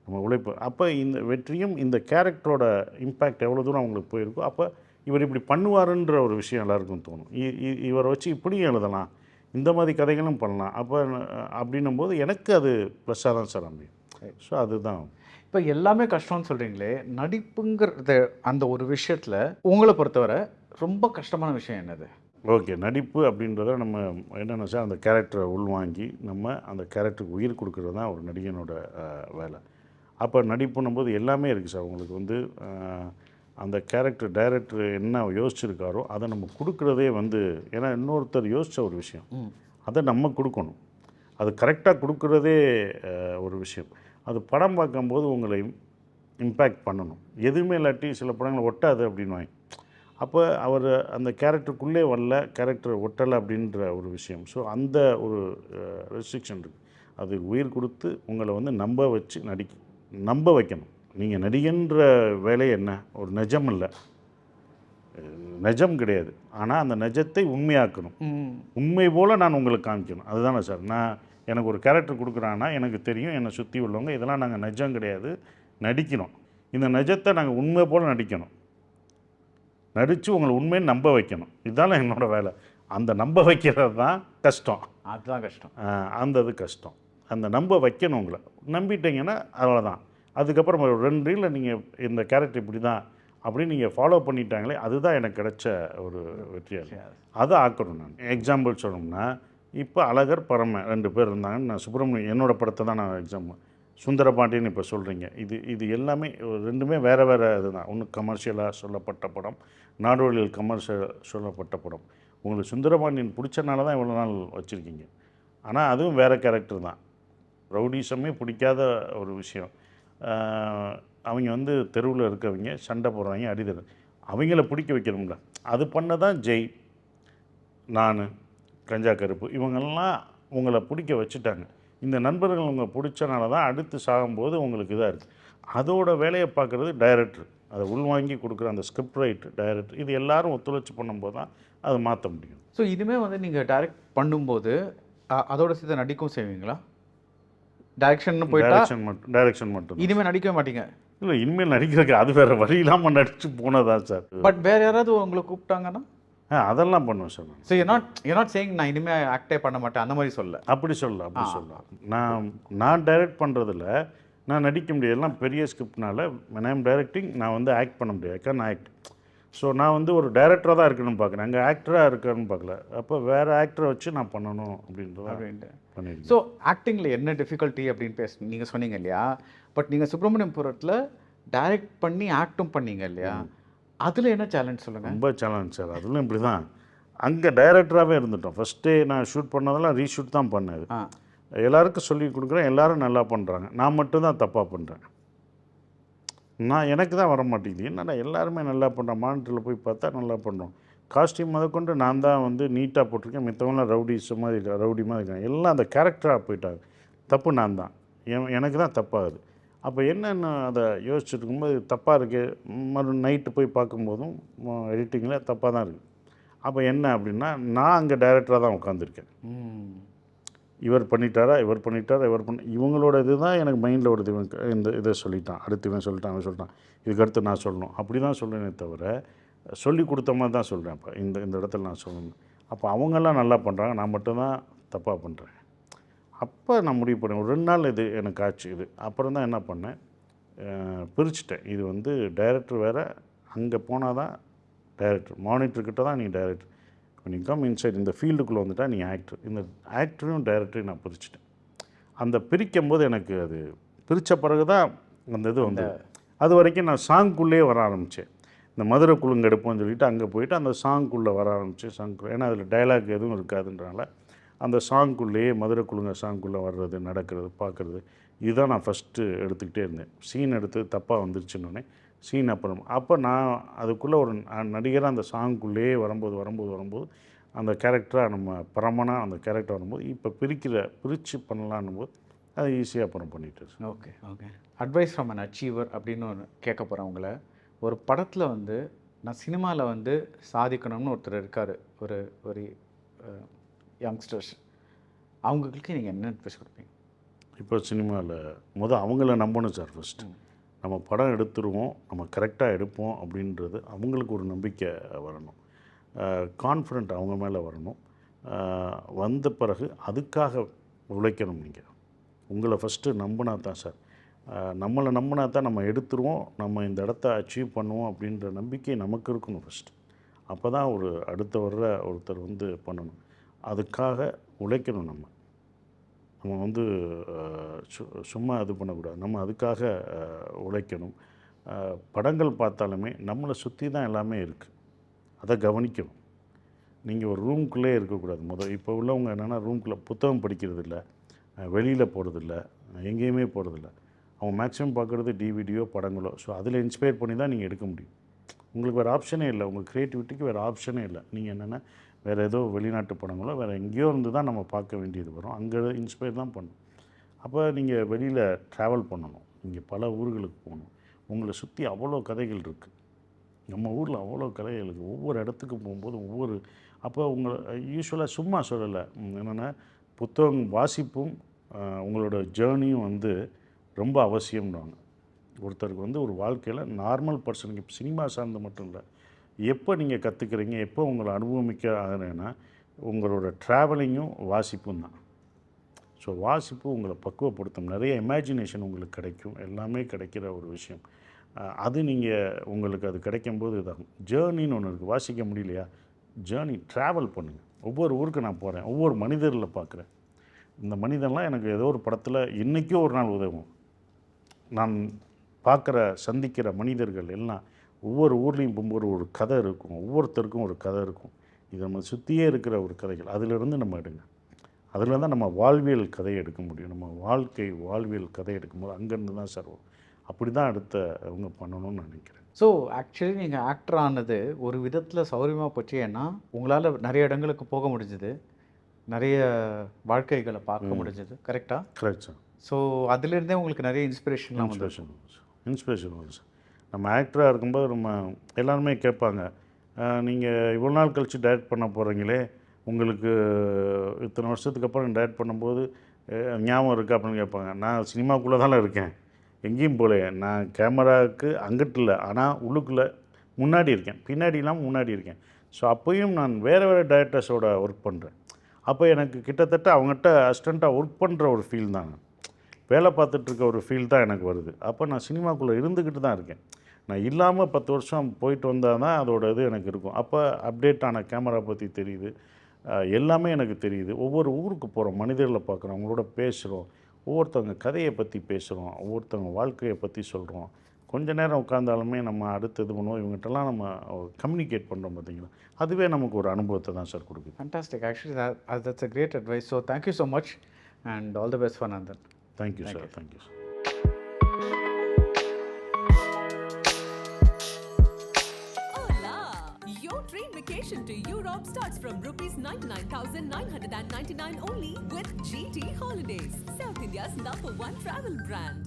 நம்ம உழைப்பு. அப்போ இந்த வெற்றியும் இந்த கேரக்டரோட இம்பேக்ட் எவ்வளோ தூரம் அவங்களுக்கு போயிருக்கோ, அப்போ இவர் இப்படி பண்ணுவாருன்ற ஒரு விஷயம் எல்லாருக்கும் தோணும். இவரை வச்சு இப்படியும் எழுதலாம், இந்த மாதிரி கதைகளும் பண்ணலாம். அப்போ அப்படின்னும் போது எனக்கு அது ப்ளஸ்ஸாக தான் சார் அமையும். ஸோ அதுதான். இப்போ எல்லாமே கஷ்டம்னு சொல்கிறீங்களே, நடிப்புங்கிறது அந்த ஒரு விஷயத்தில் உங்களை பொறுத்தவரை ரொம்ப கஷ்டமான விஷயம் என்னது? ஓகே, நடிப்பு அப்படின்றத நம்ம என்னென்ன சார், அந்த கேரக்டரை உள்வாங்கி நம்ம அந்த கேரக்டருக்கு உயிர் கொடுக்குறது தான் ஒரு நடிகனோட வேலை. அப்போ நடிப்புன்னும் போது எல்லாமே இருக்குது சார். உங்களுக்கு வந்து அந்த கேரக்டர் டைரக்டர் என்ன யோசிச்சிருக்காரோ அதை நம்ம கொடுக்குறதே வந்து, ஏன்னா இன்னொருத்தர் யோசித்த ஒரு விஷயம் அதை நம்ம கொடுக்கணும். அது கரெக்டாக கொடுக்குறதே ஒரு விஷயம். அது படம் பார்க்கும்போது உங்களை இம்பேக்ட் பண்ணணும். எதுவுமே இல்லாட்டி சில படங்கள் ஒட்டாது அப்படின்வாங்க. அப்போ அவர் அந்த கேரக்டருக்குள்ளே வரல, கேரக்டர் ஒட்டலை அப்படின்ற ஒரு விஷயம். ஸோ அந்த ஒரு ரெஸ்ட்ரிக்ஷன் இருக்குது. அது உயிர் கொடுத்து உங்களை வந்து நம்ப வைக்கணும். நீங்கள் நடிகன்ற வேலை என்ன, ஒரு நிஜம் இல்லை, நிஜம் கிடையாது. ஆனால் அந்த நிஜத்தை உண்மையாக்கணும். உண்மை போல் நான் உங்களுக்கு காமிக்கணும். அதுதானே சார். எனக்கு ஒரு கேரக்டர் கொடுக்குறான்னா எனக்கு தெரியும் என்னை சுற்றி உள்ளவங்க இதெல்லாம் நாங்கள் நிஜம் கிடையாது, நடிக்கணும். இந்த நிஜத்தை நாங்கள் உண்மை போல் நடிக்கணும், நடித்து உங்களை உண்மையை நம்ப வைக்கணும். இதுதான் என்னோடய வேலை. அந்த நம்ப வைக்கிறது தான் கஷ்டம். அதுதான் கஷ்டம். இது கஷ்டம். அந்த நம்ப வைக்கணும். உங்களை நம்பிட்டீங்கன்னா அவ்வளோதான். அதுக்கப்புறம் ஒரு 2 ரீலில் நீங்கள் இந்த கேரக்டர் இப்படி தான் அப்படின்னு நீங்கள் ஃபாலோ பண்ணிட்டாங்களே, அதுதான் எனக்கு கிடைச்ச ஒரு வெற்றியாக. அதை ஆக்கணும். நான் எக்ஸாம்பிள் சொல்லணும்னா, இப்போ அழகர் பரமன் 2 பேர் இருந்தாங்கன்னு நான் சுப்பிரமணியம் என்னோடய படத்தை தான் நான் எக்ஸாம்பிள். சுந்தரபாண்டியன் இப்போ சொல்கிறீங்க. இது எல்லாமே 2மே வேறு இதுதான். ஒன்று கமர்ஷியலாக சொல்லப்பட்ட படம், நாடோழிகள் கமர்ஷியல் சொல்லப்பட்ட படம். உங்களுக்கு சுந்தரபாண்டியன் பிடிச்சனால தான் இவ்வளோ நாள் வச்சுருக்கீங்க. ஆனால் அதுவும் வேறு கேரக்டர் தான். ரவுடிசமே பிடிக்காத ஒரு விஷயம். அவங்க வந்து தெருவில் இருக்கவங்க சண்டை போடுறாங்க, அடிதல், அவங்கள பிடிக்க வைக்கணும்ல. அது பண்ண தான் ஜெய், நான், கஞ்சா கருப்பு, இவங்கெல்லாம் உங்களை பிடிக்க வச்சுட்டாங்க. இந்த நண்பர்கள் உங்களை பிடிச்சனால தான் அடுத்து சாகும்போது உங்களுக்கு இதாக இருக்குது. அதோட வேலையை பார்க்குறது டைரக்டர். அதை உள்வாங்கி கொடுக்குற அந்த ஸ்கிரிப்ட் ரைட்டர், டைரக்டர், இது எல்லாரும் ஒத்துழைச்சி பண்ணும்போது தான் அதை மாற்ற முடியும். ஸோ இனிமேல் வந்து நீங்கள் டைரக்ட் பண்ணும்போது அதோட சேர்த்து நடிக்கவும் செய்வீங்களா? டைரக்ஷன் போயிட்டா டைரக்ஷன் மட்டும் இனிமேல் நடிக்கவே மாட்டீங்க? இல்லை, இனிமேல் நடிக்கிறதுக்கு அது வேறு வழி இல்லாமல் நடிச்சு போனதான் சார். பட் வேறு யாராவது உங்களை கூப்பிட்டாங்கன்னா அதெல்லாம் பண்ணுவேன் sir. So you're not saying நான் இனிமேல் ஆக்டே பண்ண மாட்டேன் அந்த மாதிரி சொல்ல? அப்படி சொல்லலாம். நான் டைரக்ட் பண்ணுறதில்ல, நான் நடிக்க முடியாது. எல்லாம் பெரிய ஸ்கிரிப்ட்னால when I am directing நான் வந்து ஆக்ட் பண்ண முடியாது. நான் ஆக்ட். ஸோ நான் வந்து ஒரு டைரக்டராக தான் இருக்கணும்னு பார்க்குறேன், அங்கே ஆக்டராக இருக்கணும்னு பார்க்கல. அப்போ வேறு ஆக்டரை வச்சு நான் பண்ணணும் அப்படின்ட்டு பண்ணியிருக்கேன். ஸோ ஆக்டிங்கில் என்ன டிஃபிகல்ட்டி அப்படின்னு நீங்கள் சொன்னீங்க இல்லையா? பட் நீங்கள் சுப்பிரமணியபுரத்தில் டைரக்ட் பண்ணி ஆக்டும் பண்ணீங்க இல்லையா? அதில் என்ன சேலஞ்ச் சொல்லுங்கள்? ரொம்ப சேலஞ்ச் சார். அதுவும் இப்படி தான். அங்கே டைரக்டராகவே இருந்துட்டோம். ஃபஸ்ட்டே நான் ஷூட் பண்ணதெல்லாம் ரீஷூட் தான் பண்ணது. எல்லாருக்கும் சொல்லி கொடுக்குறேன், எல்லோரும் நல்லா பண்ணுறாங்க, நான் மட்டும்தான் தப்பாக பண்ணுறேன். எனக்கு தான் வர மாட்டேங்குது. என்னடா எல்லாருமே நல்லா பண்ணுறேன், மானிட்டரில் போய் பார்த்தா நல்லா பண்ணுறோம். காஸ்டியூம் முதற்கொண்டு நான் தான் வந்து நீட்டாக போட்டிருக்கேன், மித்தவங்களாம் ரவுடி மாதிரி இருக்காங்க. எல்லாம் அந்த கேரக்டராக போயிட்டாங்க. தப்பு நான் தான், எனக்கு தான் தப்பாகுது. அப்போ என்னென்னு அதை யோசிச்சுட்டு இருக்கும்போது தப்பாக இருக்குது. நைட்டு போய் பார்க்கும்போதும் எடிட்டிங்கில் தப்பாக தான் இருக்குது. அப்போ என்ன அப்படின்னா, நான் அங்கே டைரக்டராக தான் உட்காந்துருக்கேன். இவர் பண்ணிட்டாரா, இவங்களோட இது தான் எனக்கு மைண்டில் ஓடுது. இந்த இதை சொல்லிட்டான், அடுத்து இவன் சொல்லிட்டான், இதுக்கு அடுத்து நான் சொல்லணும், அப்படி தான் சொல்கிறேனே தவிர சொல்லி கொடுத்த மாதிரி தான் சொல்கிறேன். அப்போ இந்த இடத்துல நான் சொல்லணும். அப்போ அவங்கெல்லாம் நல்லா பண்ணுறாங்க, நான் மட்டும்தான் தப்பாக பண்ணுறேன். அப்போ நான் முடிவு பண்ணேன், ஒரு 2 நாள் இது எனக்கு ஆச்சு. அப்புறம் தான் என்ன பண்ணேன், பிரிச்சுட்டேன். இது வந்து டைரக்டர் வேறு, அங்கே போனால் தான் டைரக்டர், மானிட்டர்கிட்ட தான் நீ டைரக்டர், நீ கம் இன்சைட் இந்த ஃபீல்டுக்குள்ளே வந்துட்டால் நீ ஆக்டர். இந்த ஆக்டரையும் டைரக்டரையும் நான் பிரிச்சுட்டேன். அந்த பிரிக்கும் போது எனக்கு அது பிரித்த பிறகு தான் அந்த இது வந்து அது வரைக்கும் நான் சாங்குக்குள்ளேயே வர ஆரம்பித்தேன். இந்த மதுரை குழுங்க எடுப்போம்னு சொல்லிட்டு அங்கே போயிட்டு அந்த சாங்குக்குள்ளே வர ஆரம்பித்தேன். சாங்குக்குள்ளே ஏன்னா அதில் டைலாக் எதுவும் இருக்காதுன்றனால அந்த சாங்குக்குள்ளேயே மதுரை குழுங்க சாங்குக்குள்ளே வர்றது, நடக்கிறது, பார்க்குறது, இதுதான் நான் ஃபஸ்ட்டு எடுத்துக்கிட்டே இருந்தேன். சீன் எடுத்து தப்பாக வந்துருச்சுன்னொடனே சீன் அப்போ நான் அதுக்குள்ளே ஒரு நடிகராக அந்த சாங்குக்குள்ளேயே வரும்போது அந்த கேரக்டராக நம்ம பரமனாக அந்த கேரக்டர் வரும்போது இப்போ பிரித்து பண்ணலான்னும் போது அது ஈஸியாக அப்புறம் பண்ணிட்டு. Okay. Advice from an achiever அப்படின்னு ஒன்று கேட்க போகிறேன் உங்களை. ஒரு படத்தில் வந்து நான் சினிமாவில் வந்து சாதிக்கணும்னு ஒருத்தர் இருக்கார், ஒரு யங்ஸ்டர்ஸ், அவங்களுக்கு நீங்கள் என்ன அட்வைஸ் கொடுப்பீங்க? இப்போ சினிமாவில் அவங்கள நம்பணும் சார். ஃபஸ்ட்டு நம்ம படம் எடுத்துருவோம், நம்ம கரெக்டாக எடுப்போம் அப்படின்றது அவங்களுக்கு ஒரு நம்பிக்கை வரணும், கான்ஃபிடென்ட் அவங்க மேலே வரணும். வந்த பிறகு அதுக்காக உழைக்கணும். நீங்கள் உங்களை ஃபஸ்ட்டு நம்பினா தான் சார், நம்மளை நம்பினா தான் நம்ம எடுத்துருவோம், நம்ம இந்த இடத்த அச்சீவ் பண்ணுவோம் அப்படின்ற நம்பிக்கை நமக்கு இருக்கணும் ஃபஸ்ட்டு. அப்போ தான் ஒரு அடுத்த வர்ற ஒருத்தர் வந்து பண்ணணும். அதுக்காக உழைக்கணும். நம்ம வந்து சும்மா இது பண்ணக்கூடாது, நம்ம அதுக்காக உழைக்கணும். படங்கள் பார்த்தாலுமே நம்மளை சுற்றி தான் எல்லாமே இருக்குது, அதை கவனிக்கணும். நீங்கள் ஒரு ரூம்குள்ளே இருக்கக்கூடாது. இப்போ உள்ளவங்க என்னென்னா ரூம்குள்ளே புத்தகம் படிக்கிறது இல்லை, வெளியில் போகிறதில்ல, எங்கேயுமே போகிறதில்ல. அவங்க மேக்ஸிமம் பார்க்குறது டிவிடியோ படங்களோ. ஸோ அதில் இன்ஸ்பயர் பண்ணி தான் நீங்கள் எடுக்க முடியும். உங்களுக்கு வேறு ஆப்ஷனே இல்லை, உங்கள் க்ரியேட்டிவிட்டிக்கு வேறு ஆப்ஷனே இல்லை. நீங்கள் என்னென்னா வேறு ஏதோ வெளிநாட்டு படங்களோ வேறு எங்கேயோ இருந்து தான் நம்ம பார்க்க வேண்டியது வரும், அங்கே இன்ஸ்பயர் தான் பண்ணணும். அப்போ நீங்கள் வெளியில் ட்ராவல் பண்ணணும், நீங்கள் பல ஊர்களுக்கு போகணும். உங்களை சுற்றி அவ்வளோ கதைகள் இருக்குது, நம்ம ஊரில் அவ்வளோ கதைகள் இருக்குது. ஒவ்வொரு இடத்துக்கு போகும்போது அப்போ உங்களை யூஸ்வலாக சும்மா சொல்லலை, என்னென்னா புத்தகம் வாசிப்பும் உங்களோட ஜேர்னியும் வந்து ரொம்ப அவசியம்னாங்க. ஒருத்தருக்கு வந்து ஒரு வாழ்க்கையில் நார்மல் பர்சனுக்கு இப்போ சினிமா சார்ந்து மட்டும் இல்லை, எப்போ நீங்கள் கற்றுக்கிறீங்க, எப்போ உங்களை அனுபவிக்க ஆகிறேன்னா உங்களோட ட்ராவலிங்கும் வாசிப்பும் தான். ஸோ வாசிப்பு உங்களை பக்குவப்படுத்தும், நிறைய இமேஜினேஷன் உங்களுக்கு கிடைக்கும், எல்லாமே கிடைக்கிற ஒரு விஷயம். அது நீங்கள் உங்களுக்கு அது கிடைக்கும்போது இதாகும். ஜேர்னின்னு ஒன்று இருக்குது, வாசிக்க முடியலையா, ஜேர்னி ட்ராவல் பண்ணுங்கள். ஒவ்வொரு ஊருக்கு நான் போகிறேன், ஒவ்வொரு மனிதரில் பார்க்குறேன். இந்த மனிதன்லாம் எனக்கு ஏதோ ஒரு படத்தில் இன்றைக்கோ ஒரு நாள் உதவும். நான் சந்திக்கிற மனிதர்கள் எல்லாம் ஒவ்வொரு ஊர்லேயும் போகும்போது ஒரு கதை இருக்கும், ஒவ்வொருத்தருக்கும் ஒரு கதை இருக்கும். இது நம்ம சுற்றியே இருக்கிற ஒரு கதைகள், அதிலிருந்து நம்ம எடுங்க. அதில் தான் நம்ம வாழ்வியல் கதையை எடுக்க முடியும். நம்ம வாழ்வியல் கதை எடுக்கும்போது அங்கேருந்து தான் சார் வரும். அப்படி தான் அடுத்த அவங்க பண்ணணும்னு நினைக்கிறேன். ஸோ ஆக்சுவலி நீங்கள் ஆக்டர் ஆனது ஒரு விதத்தில் சௌரியமாக போச்சு, ஏன்னா உங்களால் நிறைய இடங்களுக்கு போக முடிஞ்சுது, நிறைய வாழ்க்கைகளை பார்க்க முடிஞ்சது. கரெக்டாக? Correct sir. ஸோ அதுலேருந்தே உங்களுக்கு நிறைய இன்ஸ்பிரேஷன் வரும் சார். நம்ம ஆக்டராக இருக்கும்போது நம்ம எல்லாருமே கேட்பாங்க, நீங்கள் இவ்வளோ நாள் கழித்து டைரக்ட் பண்ண போகிறீங்களே, உங்களுக்கு இத்தனை வருஷத்துக்கு அப்புறம் டைரக்ட் பண்ணும்போது ஞாபகம் இருக்கா அப்படின்னு கேட்பாங்க. நான் சினிமாக்குள்ளே தானே இருக்கேன், எங்கேயும் போகலையே. நான் கேமராவுக்கு அங்கிட்டு இல்லை, ஆனால் உள்ளுக்குள்ளே முன்னாடி இருக்கேன், பின்னாடிலாம் முன்னாடி இருக்கேன். ஸோ அப்போயும் நான் வேறு டைரக்டர்ஸோட ஒர்க் பண்ணுறேன். அப்போ எனக்கு கிட்டத்தட்ட அவங்ககிட்ட அசிஸ்டண்ட்டாக ஒர்க் பண்ணுற ஒரு ஃபீல் தான், வேலை பார்த்துட்ருக்க ஒரு ஃபீல் தான் எனக்கு வருது. அப்போ நான் சினிமாக்குள்ளே இருந்துக்கிட்டு தான் இருக்கேன். நான் இல்லாமல் 10 வருஷம் போயிட்டு வந்தால் தான் அதோட இது எனக்கு இருக்கும். அப்போ அப்டேட் ஆன கேமரா பற்றி தெரியுது, எல்லாமே எனக்கு தெரியுது. ஒவ்வொரு ஊருக்கு போகிறோம், மனிதர்களை பார்க்குறோம், அவங்களோட பேசுகிறோம், ஒவ்வொருத்தவங்க கதையை பற்றி பேசுகிறோம், ஒவ்வொருத்தவங்க வாழ்க்கையை பற்றி சொல்கிறோம். கொஞ்ச நேரம் உட்காந்தாலுமே நம்ம அடுத்து இது பண்ணுவோம், இவங்ககிட்டலாம் நம்ம கம்யூனிகேட் பண்ணுறோம் பார்த்தீங்களா, அதுவே நமக்கு ஒரு அனுபவத்தை தான் சார் கொடுக்குது. Fantastic. Actually that's a great advice. So thank you so much and all the best for Nandan. Thank you, sir. Thank you, sir. Hola! Your dream vacation to Europe starts from rupees 99,999 only with GT Holidays, South India's #1 travel brand.